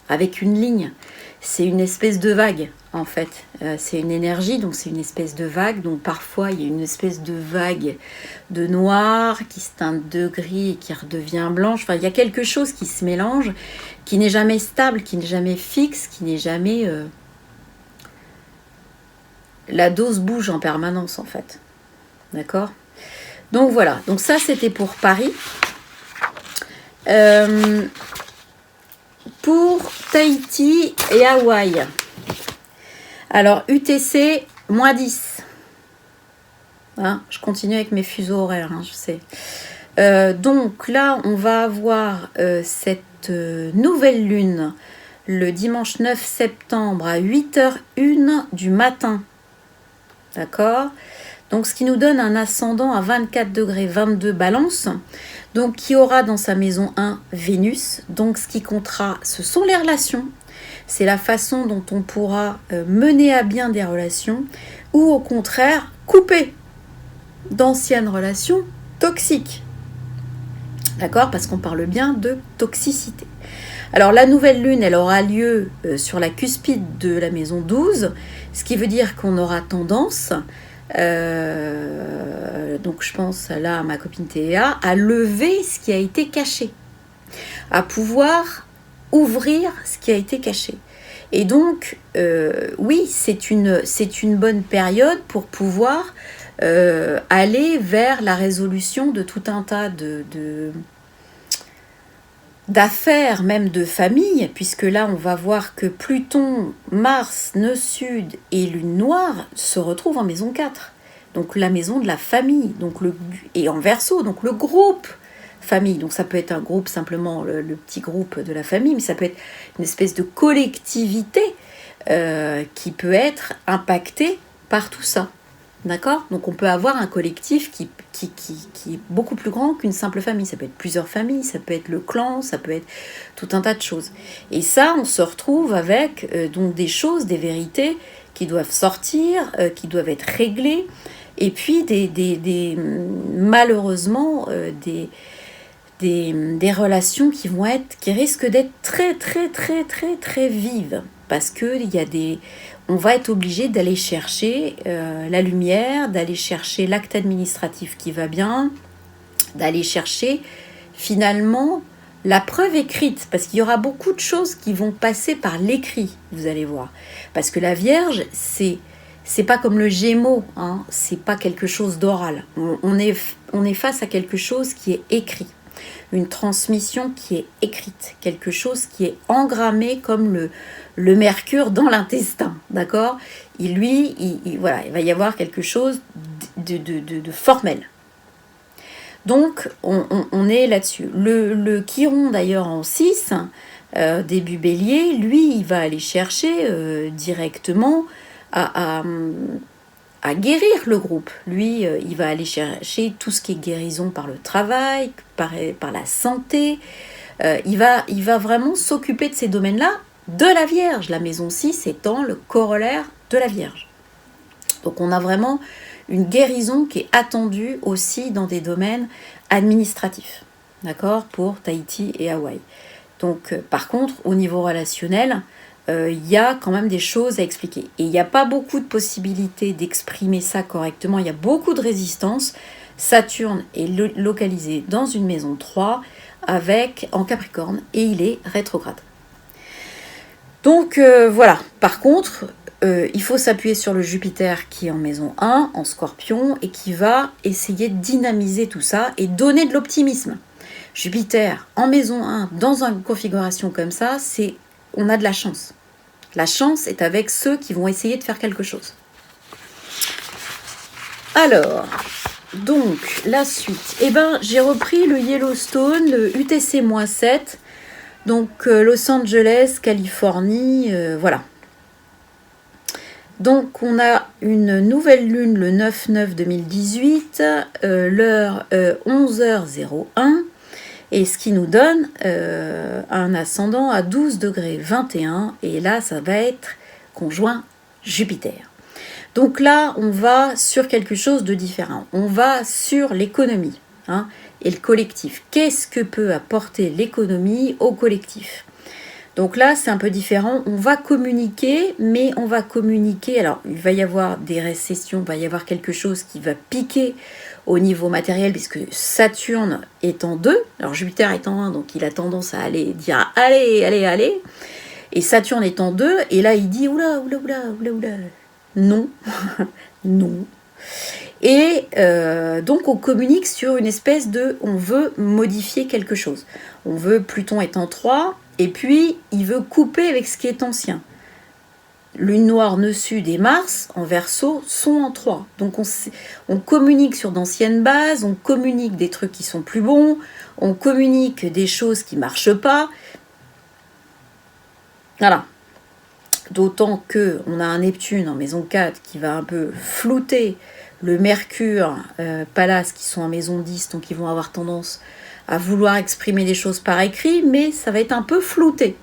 avec une ligne. C'est une espèce de vague, en fait. C'est une énergie, donc c'est une espèce de vague. Donc parfois, il y a une espèce de vague de noir qui se teinte de gris et qui redevient blanche. Enfin, il y a quelque chose qui se mélange, qui n'est jamais stable, qui n'est jamais fixe, qui n'est jamais... La dose bouge en permanence, en fait. D'accord ? Donc voilà. Donc ça, c'était pour Paris. Pour Tahiti et Hawaï. Alors, UTC, moins 10. Hein, je continue avec mes fuseaux horaires, hein, je sais. Donc là, on va avoir cette nouvelle lune le dimanche 9 septembre à 8h01 du matin. D'accord ? Donc, ce qui nous donne un ascendant à 24 degrés 22 balance. Donc, qui aura dans sa maison 1 Vénus. Donc, ce qui comptera, ce sont les relations. C'est la façon dont on pourra mener à bien des relations ou au contraire couper d'anciennes relations toxiques. D'accord ? Parce qu'on parle bien de toxicité. Alors la nouvelle lune, elle aura lieu sur la cuspide de la maison 12, ce qui veut dire qu'on aura tendance, donc je pense là à ma copine Théa, à lever ce qui a été caché, à pouvoir ouvrir ce qui a été caché. Et donc, oui, c'est une bonne période pour pouvoir aller vers la résolution de tout un tas d'affaires, même de famille, puisque là, on va voir que Pluton, Mars, Nœud Sud et Lune Noire se retrouvent en maison 4. Donc, la maison de la famille, et en Verseau, donc le groupe famille. Donc, ça peut être un groupe, simplement le petit groupe de la famille, mais ça peut être une espèce de collectivité qui peut être impactée par tout ça. D'accord ? Donc on peut avoir un collectif qui est beaucoup plus grand qu'une simple famille. Ça peut être plusieurs familles, ça peut être le clan, ça peut être tout un tas de choses. Et ça, on se retrouve avec donc des choses, des vérités qui doivent sortir, qui doivent être réglées. Et puis malheureusement des relations qui risquent d'être très très très très très vives. Parce que on va être obligé d'aller chercher la lumière, d'aller chercher l'acte administratif qui va bien, d'aller chercher finalement la preuve écrite, parce qu'il y aura beaucoup de choses qui vont passer par l'écrit, vous allez voir. Parce que la Vierge, c'est pas comme le Gémeaux, hein, c'est pas quelque chose d'oral. On est face à quelque chose qui est écrit. Une transmission qui est écrite, quelque chose qui est engrammé comme le mercure dans l'intestin, d'accord ? Il va y avoir quelque chose de formel. Donc, on est là-dessus. Le Chiron, d'ailleurs, en 6, début bélier, lui, il va aller chercher directement à guérir le groupe. Lui, il va aller chercher tout ce qui est guérison par le travail, par la santé, il va vraiment s'occuper de ces domaines-là de la Vierge, la maison 6 étant le corollaire de la Vierge. Donc on a vraiment une guérison qui est attendue aussi dans des domaines administratifs, d'accord, pour Tahiti et Hawaï. Donc par contre, au niveau relationnel, il y a quand même des choses à expliquer. Et il n'y a pas beaucoup de possibilités d'exprimer ça correctement, il y a beaucoup de résistance. Saturne est localisé dans une maison 3 en Capricorne et il est rétrograde. Donc voilà, par contre, il faut s'appuyer sur le Jupiter qui est en maison 1, en Scorpion, et qui va essayer de dynamiser tout ça et donner de l'optimisme. Jupiter en maison 1, dans une configuration comme ça, on a de la chance. La chance est avec ceux qui vont essayer de faire quelque chose. Alors, donc, la suite. J'ai repris le Yellowstone, le UTC-7, donc Los Angeles, Californie, voilà. Donc, on a une nouvelle lune le 9/9/2018, l'heure 11h01, et ce qui nous donne un ascendant à 12°21, et là, ça va être conjoint Jupiter. Donc là, on va sur quelque chose de différent. On va sur l'économie et le collectif. Qu'est-ce que peut apporter l'économie au collectif ? Donc là, c'est un peu différent. On va communiquer, mais on va communiquer. Alors, il va y avoir des récessions, il va y avoir quelque chose qui va piquer au niveau matériel, puisque Saturne est en 2. Alors, Jupiter est en 1, donc il a tendance à aller dire « allez, allez, allez ». Et Saturne est en 2, et là, il dit « oula, oula, oula, oula, oula ». Non, non. Et donc on communique sur une espèce on veut modifier quelque chose. On veut, Pluton est en 3, et puis il veut couper avec ce qui est ancien. Lune noire, nœud sud et Mars en Verseau sont en 3. Donc on communique sur d'anciennes bases, on communique des trucs qui sont plus bons, on communique des choses qui ne marchent pas. Voilà. D'autant qu'on a un Neptune en maison 4 qui va un peu flouter le Mercure, Pallas qui sont en maison 10, donc ils vont avoir tendance à vouloir exprimer des choses par écrit, mais ça va être un peu flouté.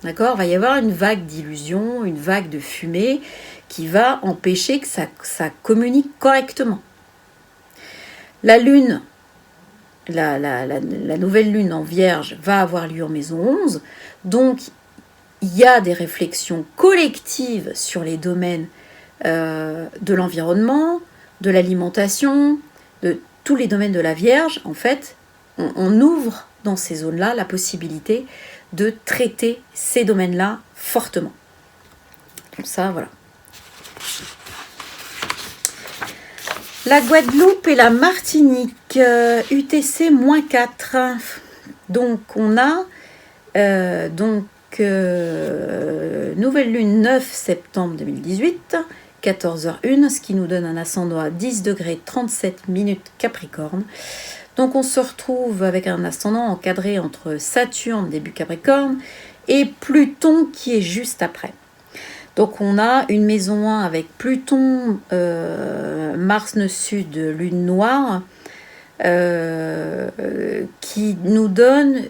D'accord ? Il va y avoir une vague d'illusions, une vague de fumée qui va empêcher que ça communique correctement. La Lune, la nouvelle Lune en Vierge va avoir lieu en maison 11, donc il y a des réflexions collectives sur les domaines de l'environnement, de l'alimentation, de tous les domaines de la Vierge. En fait, on ouvre dans ces zones-là la possibilité de traiter ces domaines-là fortement. Donc ça, voilà. La Guadeloupe et la Martinique, UTC-4. Donc, on a nouvelle lune 9 septembre 2018, 14h01, ce qui nous donne un ascendant à 10°37' Capricorne. Donc on se retrouve avec un ascendant encadré entre Saturne, début Capricorne, et Pluton qui est juste après. Donc on a une maison 1 avec Pluton, Mars nœud sud, lune noire, qui nous donne,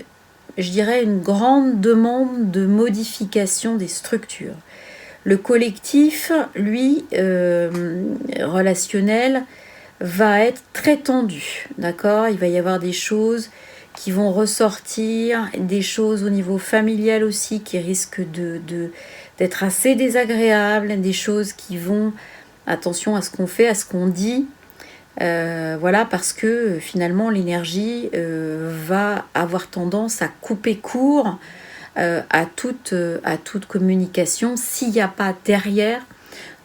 je dirais, une grande demande de modification des structures. Le collectif, lui, relationnel, va être très tendu, d'accord ? Il va y avoir des choses qui vont ressortir, des choses au niveau familial aussi qui risquent d'être assez désagréables, des choses qui vont, attention à ce qu'on fait, à ce qu'on dit, voilà, parce que finalement l'énergie va avoir tendance à couper court à toute communication s'il n'y a pas derrière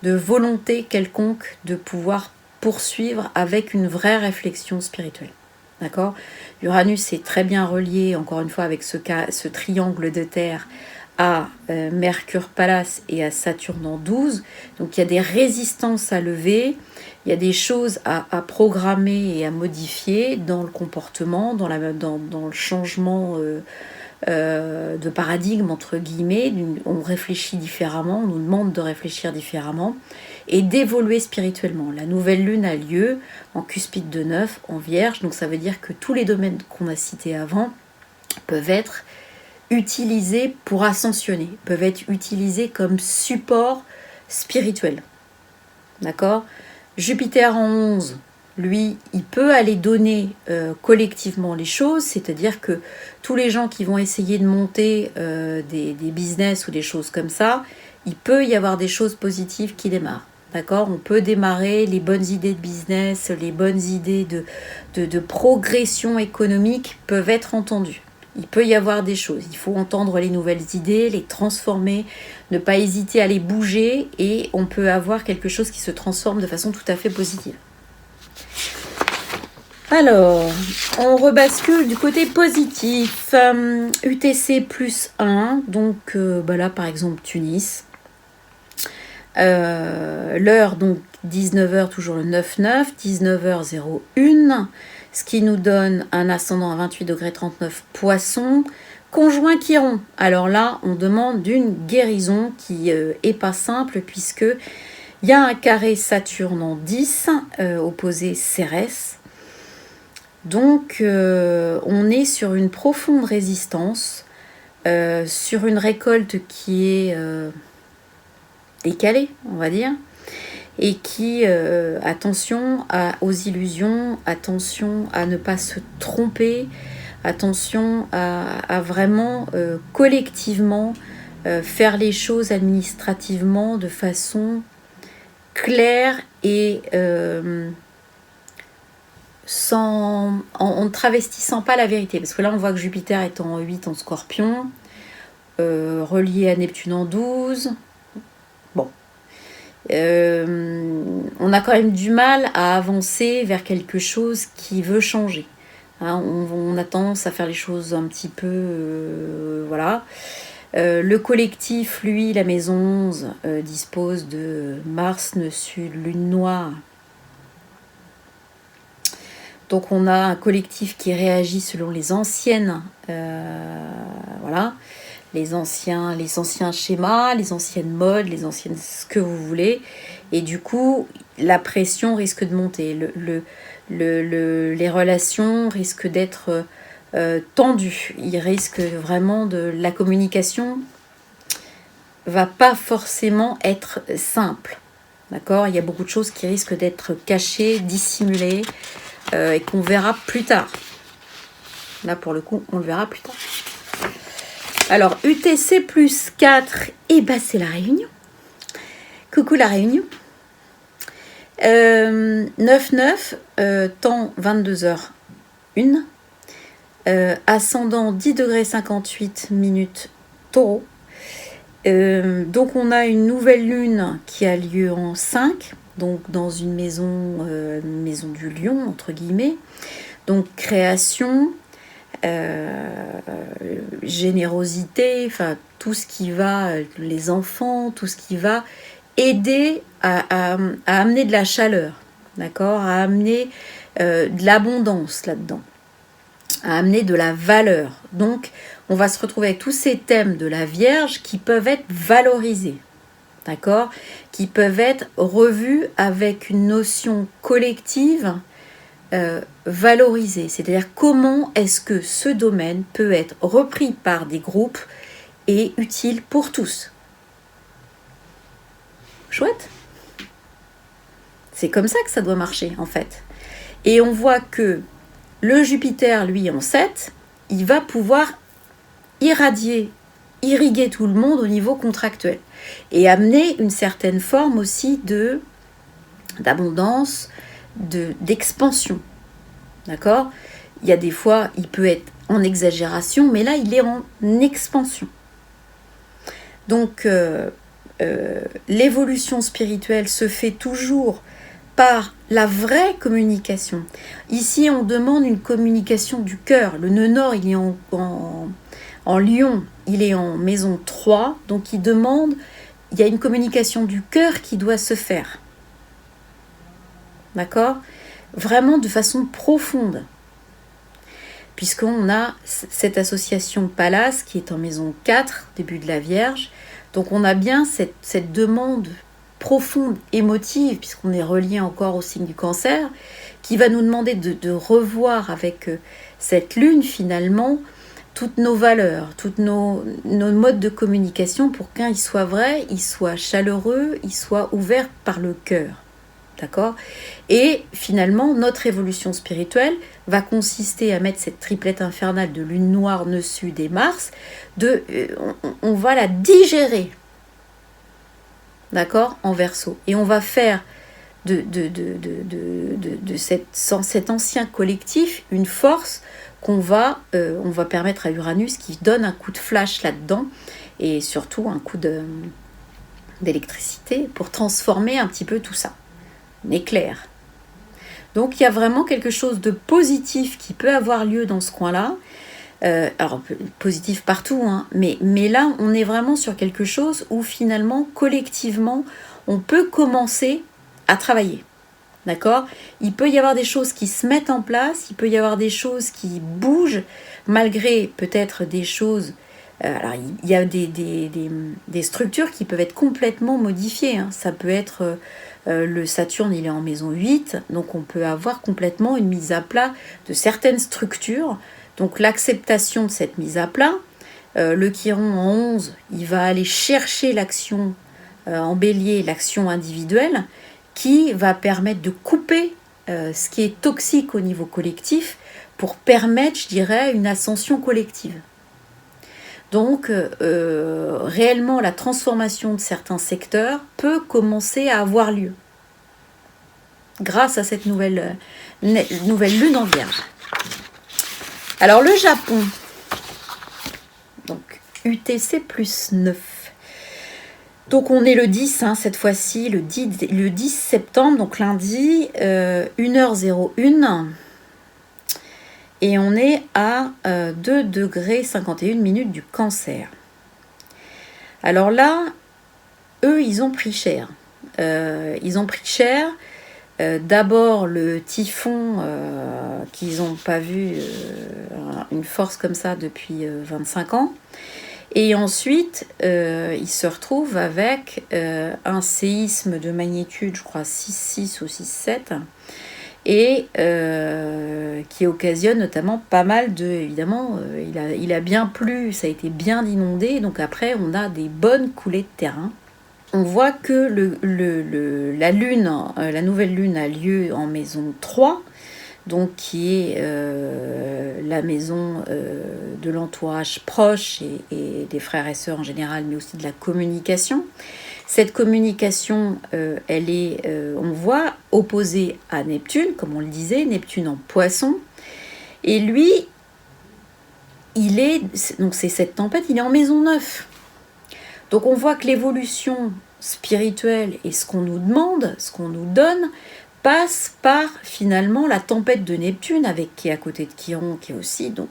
de volonté quelconque de pouvoir poursuivre avec une vraie réflexion spirituelle. D'accord ? Uranus est très bien relié, encore une fois, avec ce triangle de terre à Mercure Pallas et à Saturne en 12. Donc il y a des résistances à lever, il y a des choses à programmer et à modifier dans le comportement, dans le changement de paradigme, entre guillemets. On réfléchit différemment, on nous demande de réfléchir différemment et d'évoluer spirituellement. La nouvelle lune a lieu en cuspide de 9, en Vierge, donc ça veut dire que tous les domaines qu'on a cités avant peuvent être utilisés pour ascensionner, peuvent être utilisés comme support spirituel. D'accord ? Jupiter en 11, lui, il peut aller donner collectivement les choses, c'est-à-dire que tous les gens qui vont essayer de monter des business ou des choses comme ça, il peut y avoir des choses positives qui démarrent. D'accord ? On peut démarrer les bonnes idées de business, les bonnes idées de progression économique peuvent être entendues. Il peut y avoir des choses. Il faut entendre les nouvelles idées, les transformer, ne pas hésiter à les bouger et on peut avoir quelque chose qui se transforme de façon tout à fait positive. Alors, on rebascule du côté positif. UTC plus 1, donc là par exemple Tunis. L'heure donc 19h, toujours le 9-9, 19h01, ce qui nous donne un ascendant à 28 degrés 39 Poisson, conjoint Chiron. Alors là, on demande d'une guérison qui est pas simple puisque il y a un carré Saturne en 10, opposé Cérès. Donc, on est sur une profonde résistance, sur une récolte qui est décalée, on va dire, et qui, attention aux illusions, attention à ne pas se tromper, attention à vraiment collectivement faire les choses administrativement de façon claire et en ne travestissant pas la vérité. Parce que là, on voit que Jupiter est en 8 en Scorpion, relié à Neptune en 12. Bon. On a quand même du mal à avancer vers quelque chose qui veut changer. Hein, on a tendance à faire les choses un petit peu... voilà. Le collectif, lui, la maison 11, dispose de Mars, Nœud Sud, Lune Noire. Donc on a un collectif qui réagit selon les anciennes, voilà, les anciens schémas, les anciennes modes, les anciennes ce que vous voulez. Et du coup, la pression risque de monter. Les relations risquent d'être tendues. Il risque vraiment la communication va pas forcément être simple. D'accord ? Il y a beaucoup de choses qui risquent d'être cachées, dissimulées. Et qu'on verra plus tard. Là, pour le coup, on le verra plus tard. Alors, UTC plus 4, et bah c'est la Réunion. Coucou la Réunion. 9-9, temps 22h01. Ascendant 10 degrés 58 minutes Taureau. Donc, on a une nouvelle lune qui a lieu en 5. Donc dans une maison du lion, entre guillemets. Donc création, générosité, enfin tout ce qui va, les enfants, tout ce qui va aider à amener de la chaleur, d'accord, à amener de l'abondance là-dedans, à amener de la valeur. Donc on va se retrouver avec tous ces thèmes de la Vierge qui peuvent être valorisés. D'accord, qui peuvent être revus avec une notion collective valorisée. C'est-à-dire comment est-ce que ce domaine peut être repris par des groupes et utile pour tous. Chouette. C'est comme ça que ça doit marcher en fait. Et on voit que le Jupiter, lui, en 7, il va pouvoir irriguer tout le monde au niveau contractuel et amener une certaine forme aussi d'abondance, d'expansion. D'accord ? Il y a des fois, il peut être en exagération, mais là, il est en expansion. Donc, l'évolution spirituelle se fait toujours par la vraie communication. Ici, on demande une communication du cœur. Le nœud nord, il est en Lion, il est en maison 3, donc il y a une communication du cœur qui doit se faire. D'accord ? Vraiment de façon profonde. Puisqu'on a cette association Pallas qui est en maison 4, début de la Vierge. Donc on a bien cette demande profonde, émotive, puisqu'on est relié encore au signe du Cancer, qui va nous demander de revoir avec cette lune finalement toutes nos valeurs, tous nos modes de communication pour qu'un il soit vrai, il soit chaleureux, il soit ouvert par le cœur. D'accord? Et finalement, notre évolution spirituelle va consister à mettre cette triplette infernale de lune noire, nœud sud et Mars, on va la digérer, d'accord, en Verseau. Et on va faire de cet ancien collectif une force on va permettre à Uranus qui donne un coup de flash là-dedans et surtout un coup d'électricité pour transformer un petit peu tout ça. Un éclair. Donc il y a vraiment quelque chose de positif qui peut avoir lieu dans ce coin-là. Alors positif partout, hein, mais là on est vraiment sur quelque chose où finalement collectivement on peut commencer à travailler. D'accord? Il peut y avoir des choses qui se mettent en place, il peut y avoir des choses qui bougent, malgré peut-être des choses... alors, il y a des structures qui peuvent être complètement modifiées. Hein. Ça peut être... le Saturne, il est en maison 8, donc on peut avoir complètement une mise à plat de certaines structures. Donc l'acceptation de cette mise à plat, le Chiron en 11, il va aller chercher l'action en bélier, l'action individuelle, qui va permettre de couper ce qui est toxique au niveau collectif pour permettre, je dirais, une ascension collective. Donc, réellement, la transformation de certains secteurs peut commencer à avoir lieu grâce à cette nouvelle lune en Vierge. Alors, le Japon, donc UTC plus 9. Donc on est le 10, hein, cette fois-ci, le 10 septembre, donc lundi, 1h01. Et on est à 2 degrés 51 minutes du Cancer. Alors là, eux, ils ont pris cher. D'abord, le typhon, qu'ils n'ont pas vu une force comme ça depuis 25 ans. Et ensuite, ils se retrouvent avec un séisme de magnitude, je crois, 6,6 ou 6,7, et qui occasionne notamment pas mal de... Évidemment, il a bien plu, ça a été bien inondé, donc après, on a des bonnes coulées de terrain. On voit que la lune, la nouvelle lune a lieu en maison 3, donc qui est la maison de l'entourage proche et des frères et sœurs en général, mais aussi de la communication. Cette communication, elle est, on voit, opposée à Neptune, comme on le disait, Neptune en Poisson. Et lui, donc c'est cette tempête, il est en maison 9. Donc on voit que l'évolution spirituelle et ce qu'on nous demande, ce qu'on nous donne, passe par finalement la tempête de Neptune, qui est à côté de Chiron, qui est aussi... Donc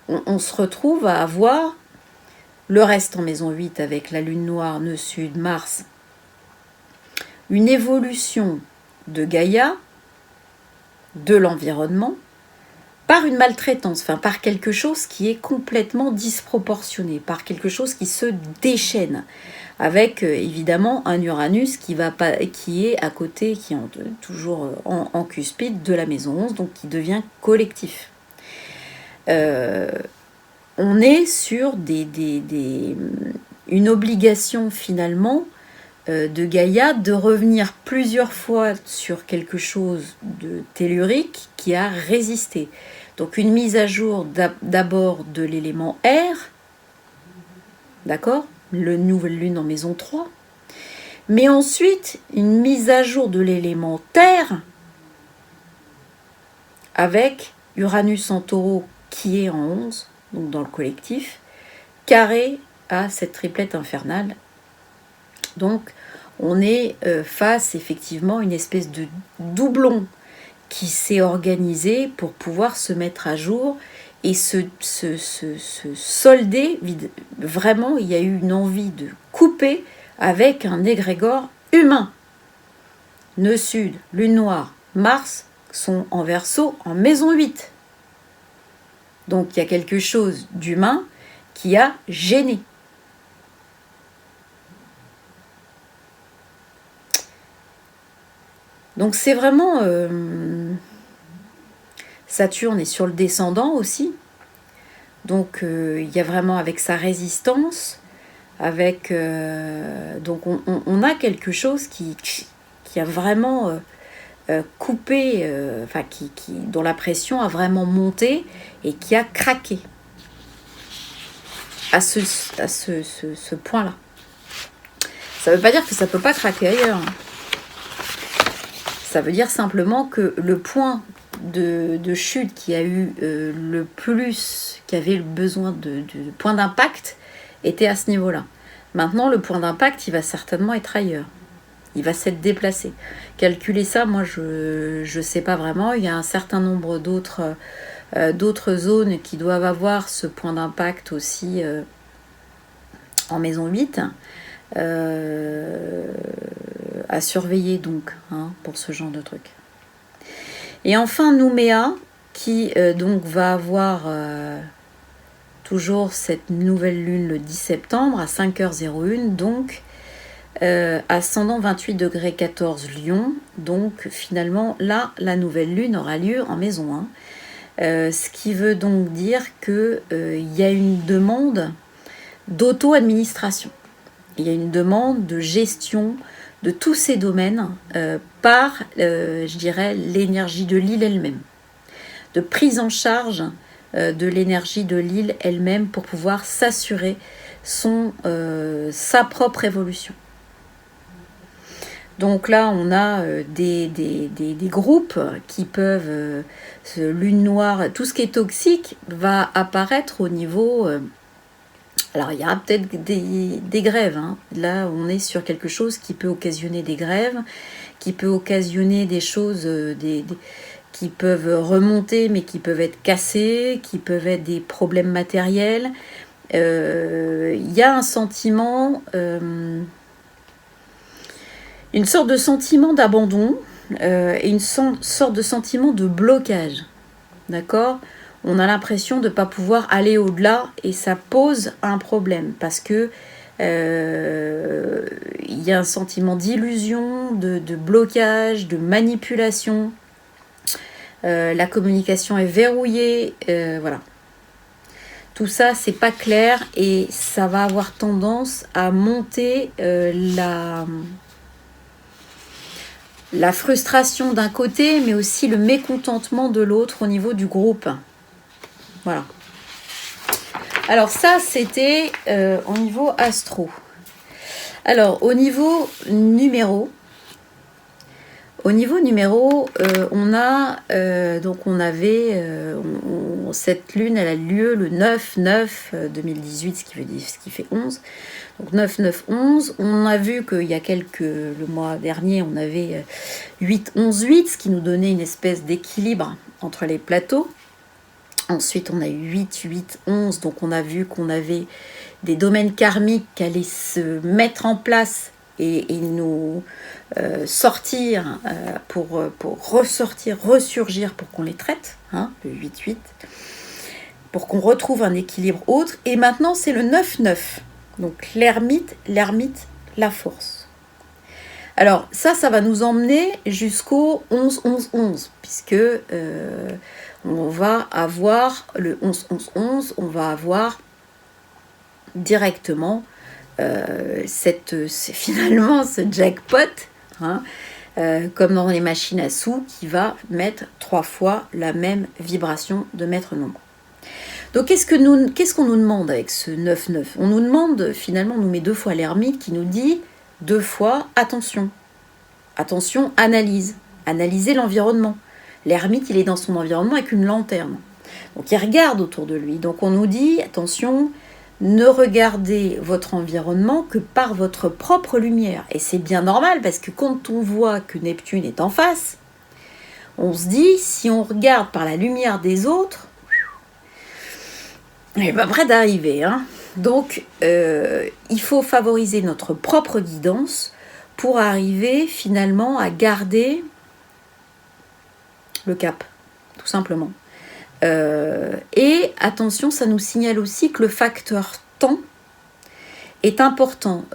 on se retrouve à avoir le reste en maison 8 avec la lune noire, nœud sud, Mars, une évolution de Gaïa, de l'environnement, par une maltraitance, enfin par quelque chose qui est complètement disproportionné, par quelque chose qui se déchaîne, avec évidemment un Uranus qui est à côté, qui est toujours en cuspide de la maison 11, donc qui devient collectif. On est sur une obligation finalement de Gaïa de revenir plusieurs fois sur quelque chose de tellurique qui a résisté. Donc une mise à jour d'abord de l'élément air, d'accord, le nouvelle lune en maison 3, mais ensuite une mise à jour de l'élément terre avec Uranus en taureau qui est en 11, donc dans le collectif, carré à cette triplette infernale. Donc on est face effectivement à une espèce de doublon qui s'est organisé pour pouvoir se mettre à jour et se solder. Vraiment, il y a eu une envie de couper avec un égrégore humain. Nœud sud, lune noire, Mars sont en Verseau en maison 8. Donc il y a quelque chose d'humain qui a gêné. Donc c'est vraiment... Saturne est sur le descendant aussi. Donc il y a vraiment avec sa résistance, avec donc on a quelque chose qui a vraiment coupé, enfin dont la pression a vraiment monté et qui a craqué à ce point-là. Ça ne veut pas dire que ça ne peut pas craquer ailleurs. Ça veut dire simplement que le point de chute qui a eu le plus, qui avait le besoin de point d'impact, était à ce niveau-là. Maintenant, le point d'impact, il va certainement être ailleurs. Il va s'être déplacé. Calculer ça, moi, je ne sais pas vraiment. Il y a un certain nombre d'autres zones qui doivent avoir ce point d'impact aussi en maison 8. À surveiller donc pour ce genre de truc. Et enfin Nouméa qui donc va avoir toujours cette nouvelle lune le 10 septembre à 5h01, donc ascendant 28 degrés 14 Lion, donc finalement là la nouvelle lune aura lieu en maison 1, ce qui veut donc dire que y a une demande d'auto-administration. Il y a une demande de gestion de tous ces domaines par, je dirais, l'énergie de l'île elle-même. De prise en charge de l'énergie de l'île elle-même pour pouvoir s'assurer sa propre évolution. Donc là, on a des groupes qui peuvent, lune noire, tout ce qui est toxique va apparaître au niveau... Alors, il y aura peut-être des grèves. Là, on est sur quelque chose qui peut occasionner des grèves, qui peut occasionner des choses qui peuvent remonter, mais qui peuvent être cassées, qui peuvent être des problèmes matériels. Il y a un sentiment, une sorte de sentiment d'abandon et une sorte de sentiment de blocage. D'accord ? On a l'impression de ne pas pouvoir aller au-delà et ça pose un problème parce que y a un sentiment d'illusion, de blocage, de manipulation. La communication est verrouillée, voilà. Tout ça, c'est pas clair et ça va avoir tendance à monter la frustration d'un côté, mais aussi le mécontentement de l'autre au niveau du groupe. Voilà. Alors ça, c'était au niveau astro. Alors, au niveau numéro, on a donc on avait cette lune, elle a lieu le 9/9/2018, ce qui fait 11. Donc 9/9/11. On a vu qu'il y a le mois dernier, on avait 8/11/8, ce qui nous donnait une espèce d'équilibre entre les plateaux. Ensuite, on a eu 8/8/11, donc on a vu qu'on avait des domaines karmiques qui allaient se mettre en place et nous sortir pour ressurgir pour qu'on les traite, le 8/8, pour qu'on retrouve un équilibre autre. Et maintenant, c'est le 9/9, donc l'ermite, la force. Alors, ça va nous emmener jusqu'au 11/11/11, puisque... on va avoir le 11/11/11, on va avoir directement finalement ce jackpot, comme dans les machines à sous, qui va mettre 3 fois la même vibration de maître nombre. Donc qu'est-ce qu'on nous demande avec ce 9/9 ? On nous demande, finalement, on nous met 2 fois l'ermite qui nous dit 2 fois attention, analysez l'environnement. L'ermite, il est dans son environnement avec une lanterne. Donc, il regarde autour de lui. Donc, on nous dit, attention, ne regardez votre environnement que par votre propre lumière. Et c'est bien normal, parce que quand on voit que Neptune est en face, on se dit, si on regarde par la lumière des autres, on n'est pas près d'arriver. Donc, il faut favoriser notre propre guidance pour arriver, finalement, à garder... le cap, tout simplement. Et attention, ça nous signale aussi que le facteur temps est important.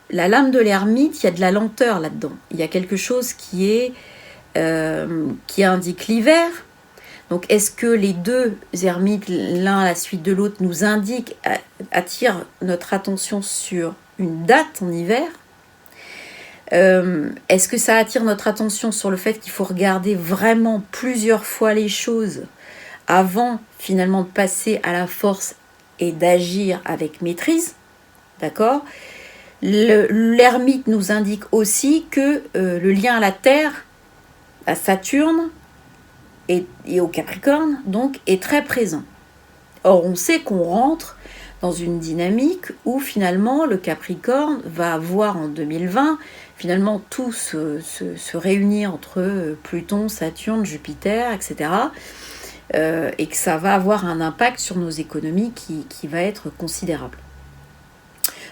La lame de l'ermite, il y a de la lenteur là-dedans. Il y a quelque chose qui indique l'hiver. Donc est-ce que les deux ermites, l'un à la suite de l'autre, nous indiquent, attirent notre attention sur une date en hiver? Est-ce que ça attire notre attention sur le fait qu'il faut regarder vraiment plusieurs fois les choses avant finalement de passer à la force et d'agir avec maîtrise? D'accord? L'ermite nous indique aussi que le lien à la Terre, à Saturne et au Capricorne, donc, est très présent. Or, on sait qu'on rentre dans une dynamique où finalement le Capricorne va voir en 2020 finalement tout se réunir entre Pluton, Saturne, Jupiter, etc. Et que ça va avoir un impact sur nos économies qui va être considérable.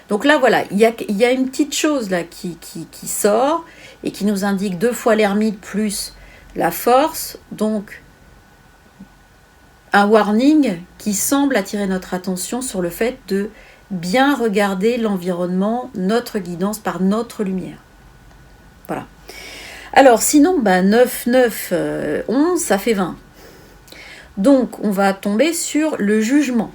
Donc là, voilà, il y a une petite chose là qui sort et qui nous indique 2 fois l'ermite plus la force. Donc, un warning qui semble attirer notre attention sur le fait de bien regarder l'environnement, notre guidance par notre lumière. Voilà. Alors, sinon, 9, 9, 11, ça fait 20. Donc, on va tomber sur le jugement.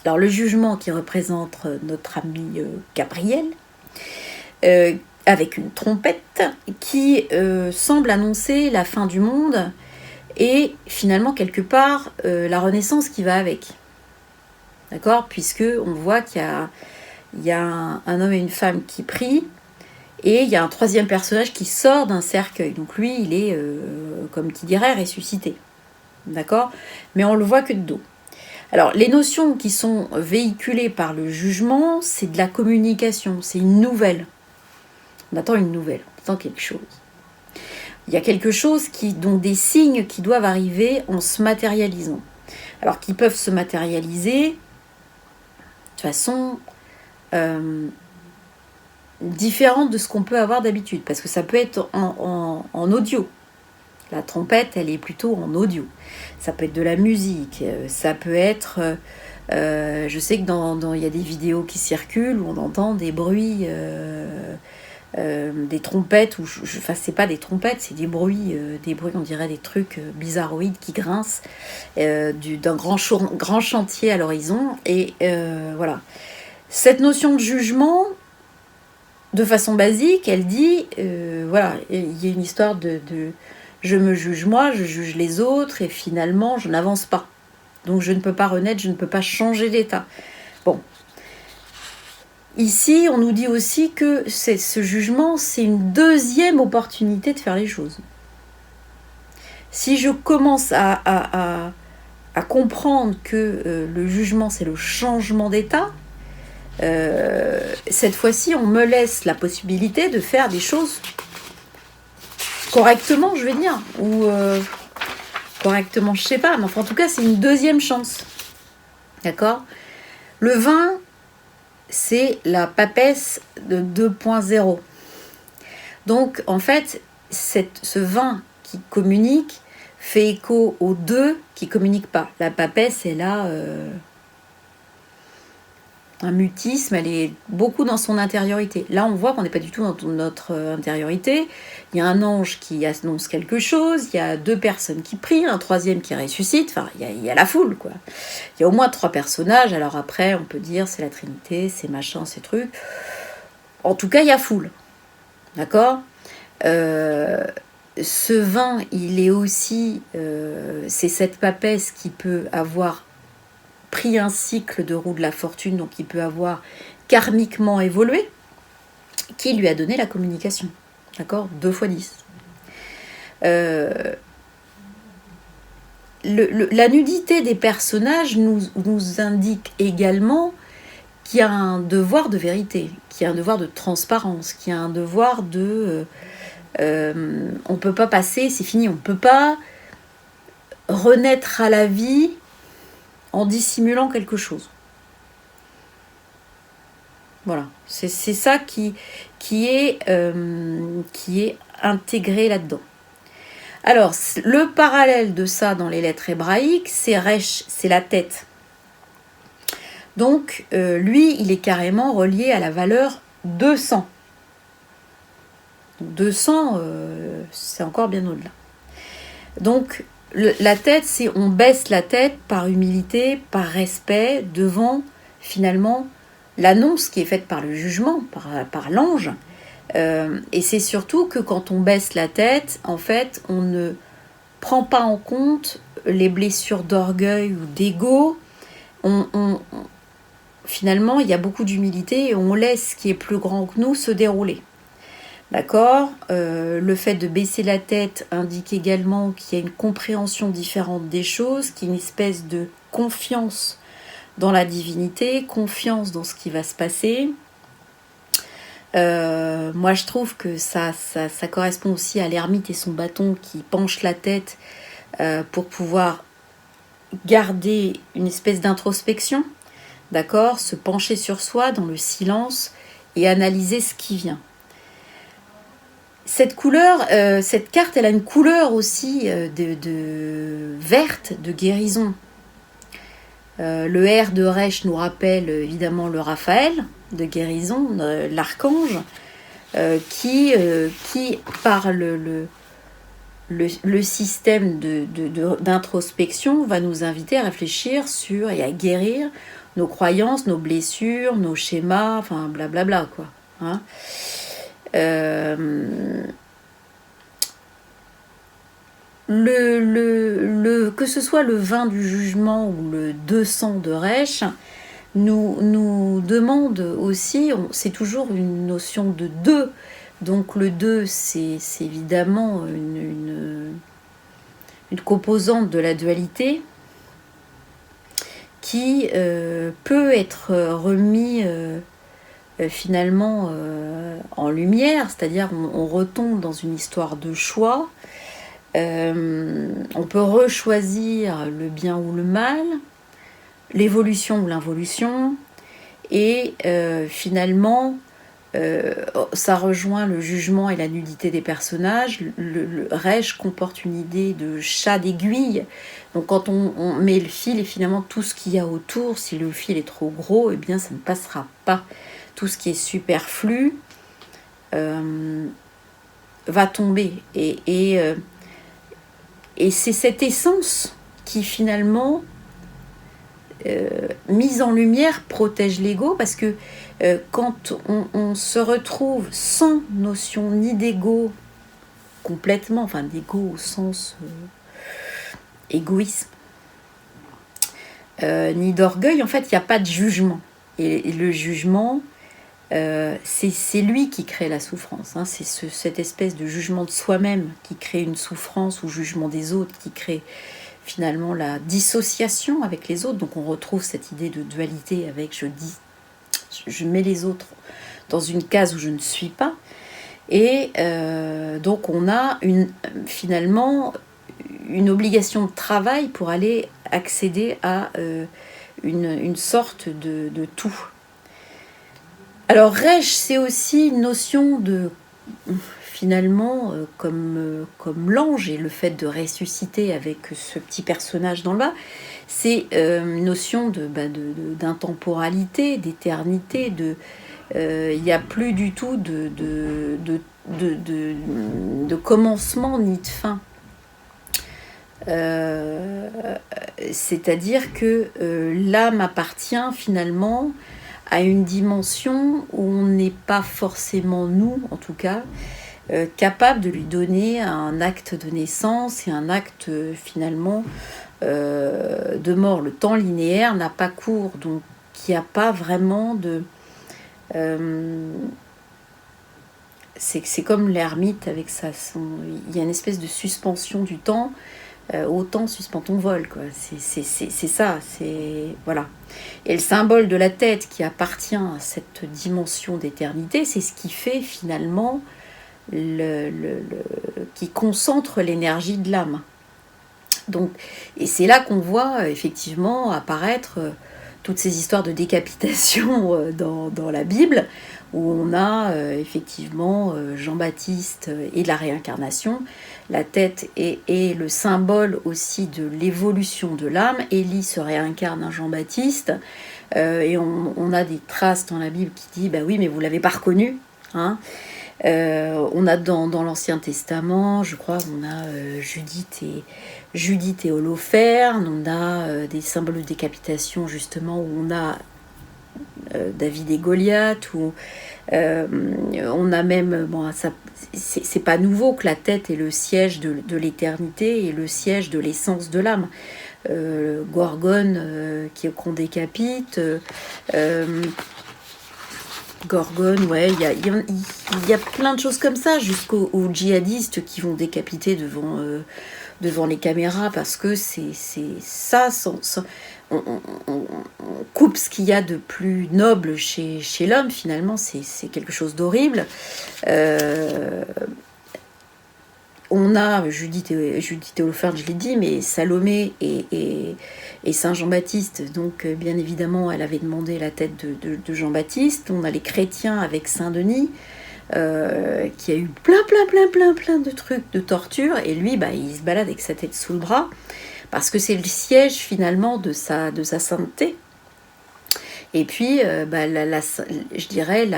Alors, le jugement qui représente notre ami Gabriel, avec une trompette qui semble annoncer la fin du monde et finalement, quelque part, la renaissance qui va avec. D'accord? Puisque on voit qu'il y a un homme et une femme qui prient et il y a un troisième personnage qui sort d'un cercueil. Donc lui, il est, comme qui dirait, ressuscité. D'accord? Mais on le voit que de dos. Alors, les notions qui sont véhiculées par le jugement, c'est de la communication, c'est une nouvelle. On attend une nouvelle, on attend quelque chose. Il y a quelque chose donc des signes qui doivent arriver en se matérialisant. Alors, qui peuvent se matérialiser de façon différente de ce qu'on peut avoir d'habitude, parce que ça peut être en audio. La trompette, elle est plutôt en audio. Ça peut être de la musique, ça peut être... je sais que il y a des vidéos qui circulent où on entend des bruits, des trompettes, enfin c'est pas des trompettes, c'est des bruits, on dirait des trucs bizarroïdes qui grincent, d'un grand chantier à l'horizon. Et voilà. Cette notion de jugement, de façon basique, elle dit, voilà, il y a une histoire de je me juge moi, je juge les autres, et finalement, je n'avance pas. Donc, je ne peux pas renaître, je ne peux pas changer d'état. Bon. Ici, on nous dit aussi que ce jugement, c'est une deuxième opportunité de faire les choses. Si je commence à comprendre que le jugement, c'est le changement d'état, cette fois-ci, on me laisse la possibilité de faire des choses correctement, je vais dire, ou correctement, je sais pas, mais enfin, en tout cas, c'est une deuxième chance. D'accord? Le vin, c'est la papesse de 2.0. Donc, en fait, ce vin qui communique fait écho aux deux qui communiquent pas. La papesse, elle a un mutisme, elle est beaucoup dans son intériorité. Là, on voit qu'on n'est pas du tout dans notre intériorité. Il y a un ange qui annonce quelque chose, il y a 2 personnes qui prient, un troisième qui ressuscite, enfin, il y a la foule, quoi. Il y a au moins 3 personnages, alors après, on peut dire c'est la Trinité, c'est machin, ces trucs. En tout cas, il y a foule. D'accord ? Ce vin, il est aussi... c'est cette papesse qui peut avoir pris un cycle de roue de la fortune, donc il peut avoir karmiquement évolué, qui lui a donné la communication. D'accord ? 2 fois 10. La nudité des personnages nous indique également qu'il y a un devoir de vérité, qu'il y a un devoir de transparence, qu'il y a un devoir de... on ne peut pas passer, c'est fini, on ne peut pas renaître à la vie en dissimulant quelque chose. Voilà, c'est ça qui est intégré là-dedans. Alors, le parallèle de ça dans les lettres hébraïques, c'est Resh, c'est la tête. Donc, lui, il est carrément relié à la valeur 200. Donc, 200, c'est encore bien au-delà. Donc, la tête, c'est on baisse la tête par humilité, par respect, devant finalement l'annonce qui est faite par le jugement, par l'ange. Et c'est surtout que quand on baisse la tête, en fait, on ne prend pas en compte les blessures d'orgueil ou d'ego. Finalement, il y a beaucoup d'humilité et on laisse ce qui est plus grand que nous se dérouler. D'accord. Le fait de baisser la tête indique également qu'il y a une compréhension différente des choses, qu'il y a une espèce de confiance dans la divinité, confiance dans ce qui va se passer. Moi, je trouve que ça correspond aussi à l'ermite et son bâton qui penche la tête pour pouvoir garder une espèce d'introspection, d'accord, se pencher sur soi dans le silence et analyser ce qui vient. Cette couleur, cette carte, elle a une couleur aussi de verte, de guérison. Le R de Resh nous rappelle évidemment le Raphaël de guérison, l'archange, qui par le système d'introspection va nous inviter à réfléchir sur et à guérir nos croyances, nos blessures, nos schémas, enfin blablabla quoi. Hein. Que ce soit le 20 du jugement ou le 200 de Resh, nous demande aussi, c'est toujours une notion de deux. Donc le 2, c'est évidemment une composante de la dualité qui peut être remis finalement en lumière, c'est-à-dire on retombe dans une histoire de choix. On peut rechoisir le bien ou le mal, l'évolution ou l'involution, et finalement ça rejoint le jugement et la nudité des personnages. Le Resh comporte une idée de chat d'aiguille, donc quand on met le fil et finalement tout ce qu'il y a autour, si le fil est trop gros, eh bien ça ne passera pas. Tout ce qui est superflu va tomber, et c'est cette essence qui finalement mise en lumière protège l'ego, parce que quand on se retrouve sans notion ni d'ego complètement, enfin d'ego au sens égoïsme, ni d'orgueil, en fait il n'y a pas de jugement, et le jugement c'est lui qui crée la souffrance, hein. C'est cette espèce de jugement de soi-même qui crée une souffrance, ou jugement des autres qui crée finalement la dissociation avec les autres. Donc on retrouve cette idée de dualité avec je mets les autres dans une case où je ne suis pas, et donc on a finalement une obligation de travail pour aller accéder à une sorte de tout. Alors Resh, c'est aussi une notion de finalement comme l'ange, et le fait de ressusciter avec ce petit personnage dans le bas, c'est une notion d'intemporalité, d'éternité, il n'y a plus du tout de commencement ni de fin. C'est-à-dire que l'âme appartient finalement à une dimension où on n'est pas forcément, nous en tout cas, capable de lui donner un acte de naissance et un acte finalement de mort. Le temps linéaire n'a pas cours, donc il n'y a pas vraiment de... c'est comme l'ermite avec il y a une espèce de suspension du temps. Autant suspend ton vol, quoi. C'est ça, voilà. Et le symbole de la tête qui appartient à cette dimension d'éternité, c'est ce qui fait finalement qui concentre l'énergie de l'âme. Donc, et c'est là qu'on voit effectivement apparaître toutes ces histoires de décapitation dans la Bible, où on a effectivement Jean-Baptiste et la réincarnation. La tête est le symbole aussi de l'évolution de l'âme. Élie se réincarne en Jean-Baptiste, et on a des traces dans la Bible qui disent bah oui, mais vous l'avez pas reconnu, hein. On a dans l'Ancien Testament, je crois, on a Judith et Holoferne, on a des symboles de décapitation justement où on a David et Goliath, où on a même, bon, ça, c'est pas nouveau que la tête est le siège de l'éternité et le siège de l'essence de l'âme. Gorgone qu'on décapite. Gorgone, ouais, il y a plein de choses comme ça, jusqu'aux djihadistes qui vont décapiter devant les caméras, parce que c'est ça, on coupe ce qu'il y a de plus noble chez l'homme, finalement, c'est quelque chose d'horrible. On a Judith et Holoferne, je l'ai dit, mais Salomé et Saint Jean-Baptiste, donc bien évidemment, elle avait demandé la tête de Jean-Baptiste. On a les chrétiens avec Saint-Denis, qui a eu plein de trucs de torture, et lui, il se balade avec sa tête sous le bras, parce que c'est le siège finalement de sa sainteté. Et puis, je dirais,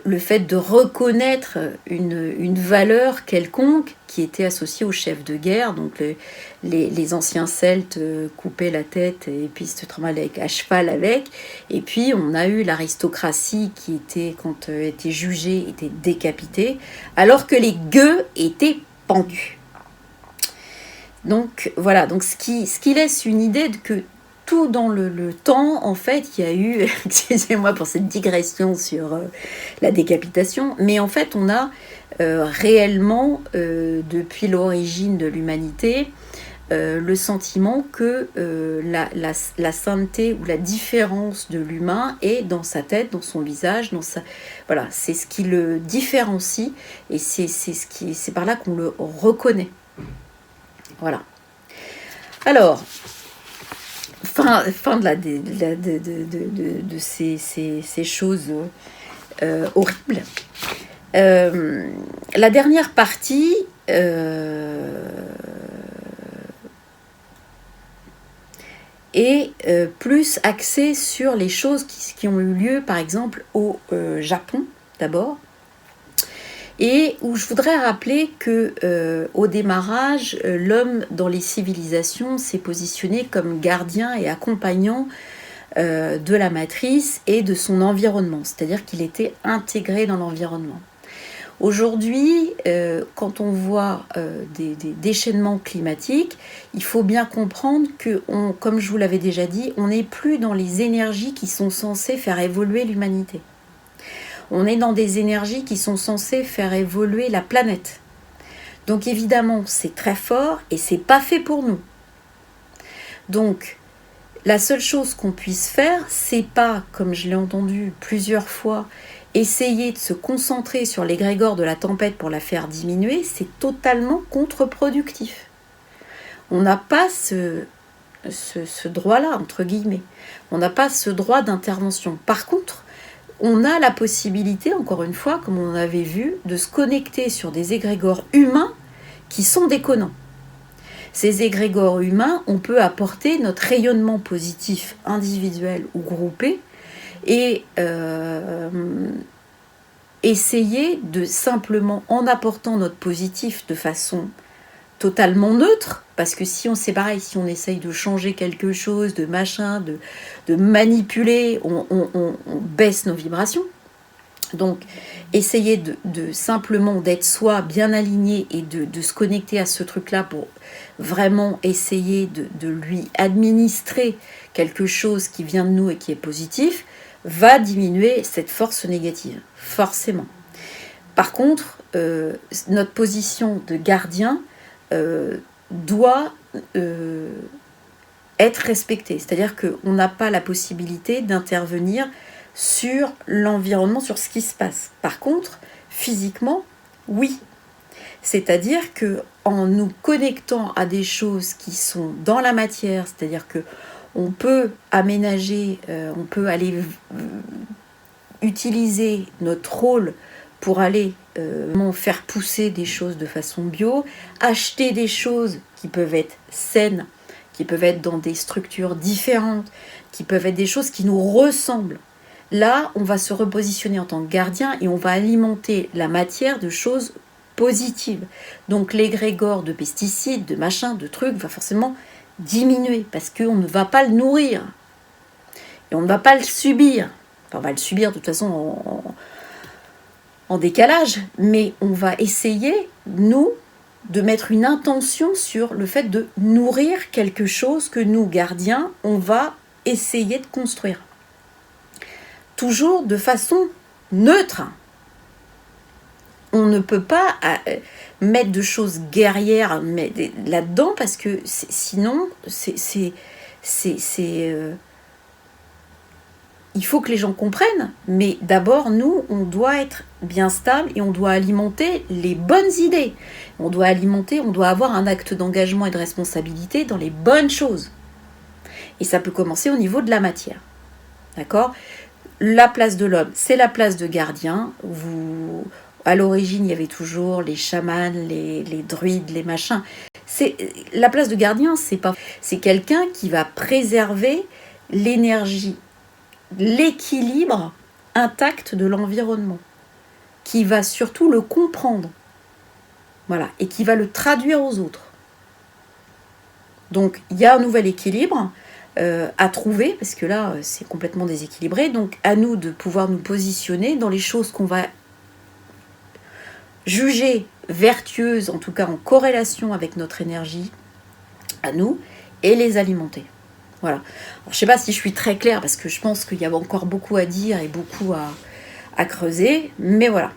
le fait de reconnaître une valeur quelconque qui était associée au chef de guerre. Donc les anciens Celtes coupaient la tête et puis se trimballaient à cheval avec. Et puis on a eu l'aristocratie qui était, quand était jugée, était décapitée, alors que les gueux étaient pendus. Donc voilà, donc ce qui laisse une idée de que tout dans le temps, en fait, il y a eu, excusez-moi pour cette digression sur la décapitation, mais en fait, on a réellement, depuis l'origine de l'humanité, le sentiment que la sainteté ou la différence de l'humain est dans sa tête, dans son visage, voilà, c'est ce qui le différencie, et c'est par là qu'on le reconnaît. Voilà. Alors, fin de ces choses horribles. La dernière partie est plus axée sur les choses qui ont eu lieu, par exemple, au Japon, d'abord. Et où je voudrais rappeler que au démarrage, l'homme dans les civilisations s'est positionné comme gardien et accompagnant de la matrice et de son environnement, c'est-à-dire qu'il était intégré dans l'environnement. Aujourd'hui, quand on voit des déchaînements climatiques, il faut bien comprendre que, comme je vous l'avais déjà dit, on n'est plus dans les énergies qui sont censées faire évoluer l'humanité. On est dans des énergies qui sont censées faire évoluer la planète. Donc évidemment, c'est très fort et c'est pas fait pour nous. Donc, la seule chose qu'on puisse faire, c'est pas, comme je l'ai entendu plusieurs fois, essayer de se concentrer sur l'égrégore de la tempête pour la faire diminuer, c'est totalement contre-productif. On n'a pas ce droit-là, entre guillemets. On n'a pas ce droit d'intervention. Par contre, on a la possibilité, encore une fois, comme on avait vu, de se connecter sur des égrégores humains qui sont déconnants. Ces égrégores humains, on peut apporter notre rayonnement positif individuel ou groupé et essayer de simplement, en apportant notre positif de façon totalement neutre, parce que si on essaye de changer quelque chose, de machin, de manipuler, on baisse nos vibrations. Donc, essayer de simplement d'être soi, bien aligné, et de se connecter à ce truc-là pour vraiment essayer de lui administrer quelque chose qui vient de nous et qui est positif, va diminuer cette force négative, forcément. Par contre, notre position de gardien doit être respectée. C'est-à-dire qu'on n'a pas la possibilité d'intervenir sur l'environnement, sur ce qui se passe. Par contre, physiquement, oui. C'est-à-dire qu'en nous connectant à des choses qui sont dans la matière, c'est-à-dire qu'on peut aménager, on peut aller utiliser notre rôle pour aller faire pousser des choses de façon bio, acheter des choses qui peuvent être saines, qui peuvent être dans des structures différentes, qui peuvent être des choses qui nous ressemblent. là, on va se repositionner en tant que gardien et on va alimenter la matière de choses positives. Donc l'égrégore de pesticides, de machins, de trucs va forcément diminuer parce qu'on ne va pas le nourrir et on ne va pas le subir. Enfin, on va le subir de toute façon en décalage, mais on va essayer, nous, de mettre une intention sur le fait de nourrir quelque chose que nous, gardiens, on va essayer de construire. Toujours de façon neutre. On ne peut pas mettre de choses guerrières là-dedans parce que sinon, il faut que les gens comprennent, mais d'abord, nous, on doit être bien stable et on doit alimenter les bonnes idées. On doit avoir un acte d'engagement et de responsabilité dans les bonnes choses. Et ça peut commencer au niveau de la matière. D'accord ? La place de l'homme, c'est la place de gardien. À l'origine, il y avait toujours les chamans, les druides, les machins. La place de gardien, c'est quelqu'un qui va préserver l'énergie, l'équilibre intact de l'environnement, qui va surtout le comprendre, voilà, et qui va le traduire aux autres. Donc, il y a un nouvel équilibre à trouver, parce que là, c'est complètement déséquilibré. Donc, à nous de pouvoir nous positionner dans les choses qu'on va juger vertueuses, en tout cas en corrélation avec notre énergie, à nous, et les alimenter. Voilà. Alors, je ne sais pas si je suis très claire, parce que je pense qu'il y a encore beaucoup à dire et beaucoup à creuser, mais voilà.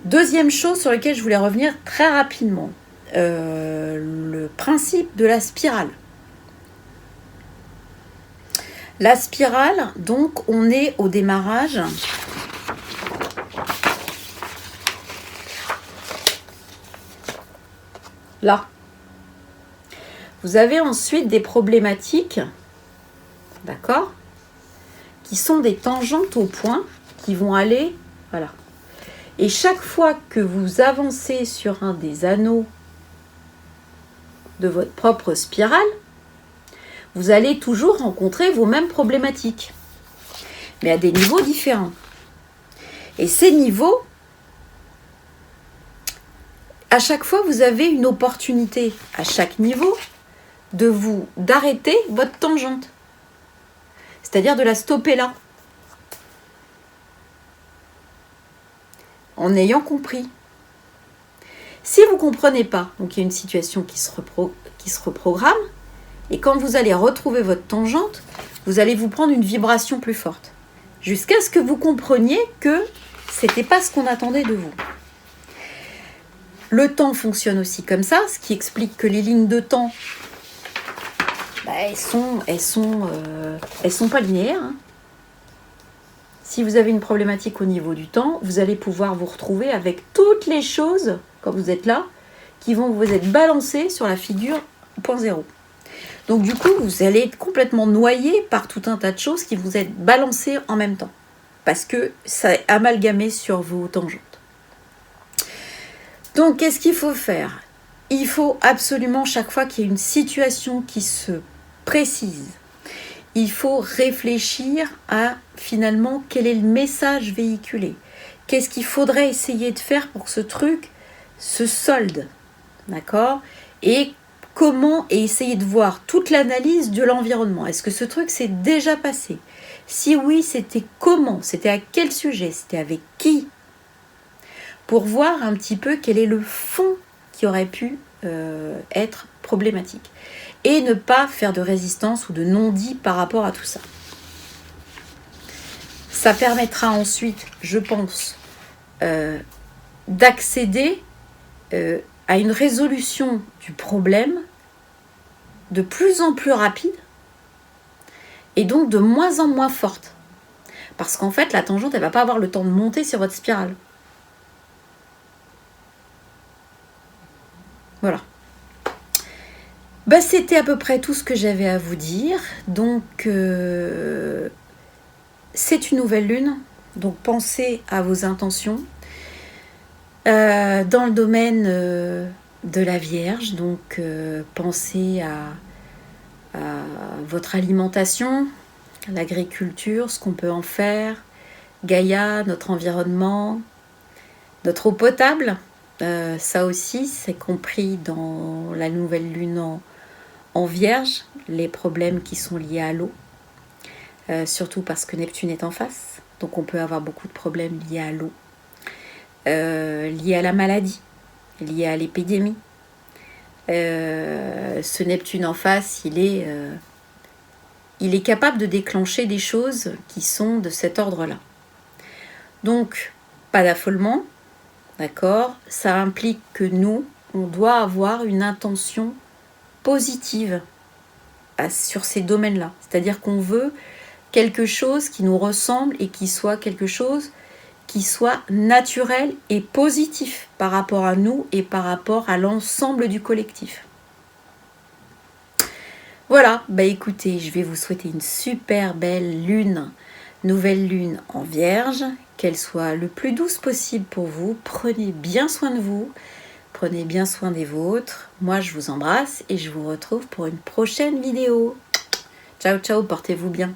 Deuxième chose sur laquelle je voulais revenir très rapidement, le principe de la spirale. La spirale, donc, on est au démarrage. Là. Vous avez ensuite des problématiques, d'accord, qui sont des tangentes au point, qui vont aller, voilà. Et chaque fois que vous avancez sur un des anneaux de votre propre spirale, vous allez toujours rencontrer vos mêmes problématiques, mais à des niveaux différents. Et ces niveaux, à chaque fois, vous avez une opportunité, à chaque niveau, d'arrêter votre tangente. C'est-à-dire de la stopper là. En ayant compris. Si vous ne comprenez pas, donc il y a une situation qui se reprogramme, et quand vous allez retrouver votre tangente, vous allez vous prendre une vibration plus forte. Jusqu'à ce que vous compreniez que ce n'était pas ce qu'on attendait de vous. Le temps fonctionne aussi comme ça, ce qui explique que les lignes de temps, elles sont pas linéaires. Hein. Si vous avez une problématique au niveau du temps, vous allez pouvoir vous retrouver avec toutes les choses, quand vous êtes là, qui vont vous être balancées sur la figure 0.0. Donc du coup, vous allez être complètement noyé par tout un tas de choses qui vous êtes balancées en même temps. Parce que ça est amalgamé sur vos tangentes. Donc, qu'est-ce qu'il faut faire ? Il faut absolument, chaque fois qu'il y a une situation qui se précise, il faut réfléchir à, finalement, quel est le message véhiculé. Qu'est-ce qu'il faudrait essayer de faire pour que ce truc se solde, d'accord ? Et comment, et essayer de voir toute l'analyse de l'environnement. Est-ce que ce truc s'est déjà passé ? Si oui, c'était comment ? C'était à quel sujet ? C'était avec qui ? Pour voir un petit peu quel est le fond qui aurait pu être problématique. Et ne pas faire de résistance ou de non-dit par rapport à tout ça. Ça permettra ensuite, je pense, d'accéder à une résolution du problème de plus en plus rapide et donc de moins en moins forte. Parce qu'en fait, la tangente, elle ne va pas avoir le temps de monter sur votre spirale. Voilà. C'était à peu près tout ce que j'avais à vous dire. Donc, c'est une nouvelle lune. Donc, pensez à vos intentions. Dans le domaine de la Vierge, donc pensez à votre alimentation, à l'agriculture, ce qu'on peut en faire, Gaïa, notre environnement, notre eau potable. Ça aussi, c'est compris dans la nouvelle lune en Vierge, les problèmes qui sont liés à l'eau. Surtout parce que Neptune est en face. Donc on peut avoir beaucoup de problèmes liés à l'eau, liés à la maladie, liés à l'épidémie. Ce Neptune en face, il est capable de déclencher des choses qui sont de cet ordre-là. Donc, pas d'affolement, d'accord? Ça implique que nous, on doit avoir une intention positive sur ces domaines-là. C'est-à-dire qu'on veut quelque chose qui nous ressemble et qui soit quelque chose qui soit naturel et positif par rapport à nous et par rapport à l'ensemble du collectif. Voilà, bah écoutez, je vais vous souhaiter une super belle lune, nouvelle lune en Vierge, qu'elle soit le plus douce possible pour vous. Prenez bien soin de vous, prenez bien soin des vôtres. Moi, je vous embrasse et je vous retrouve pour une prochaine vidéo. Ciao, ciao, portez-vous bien.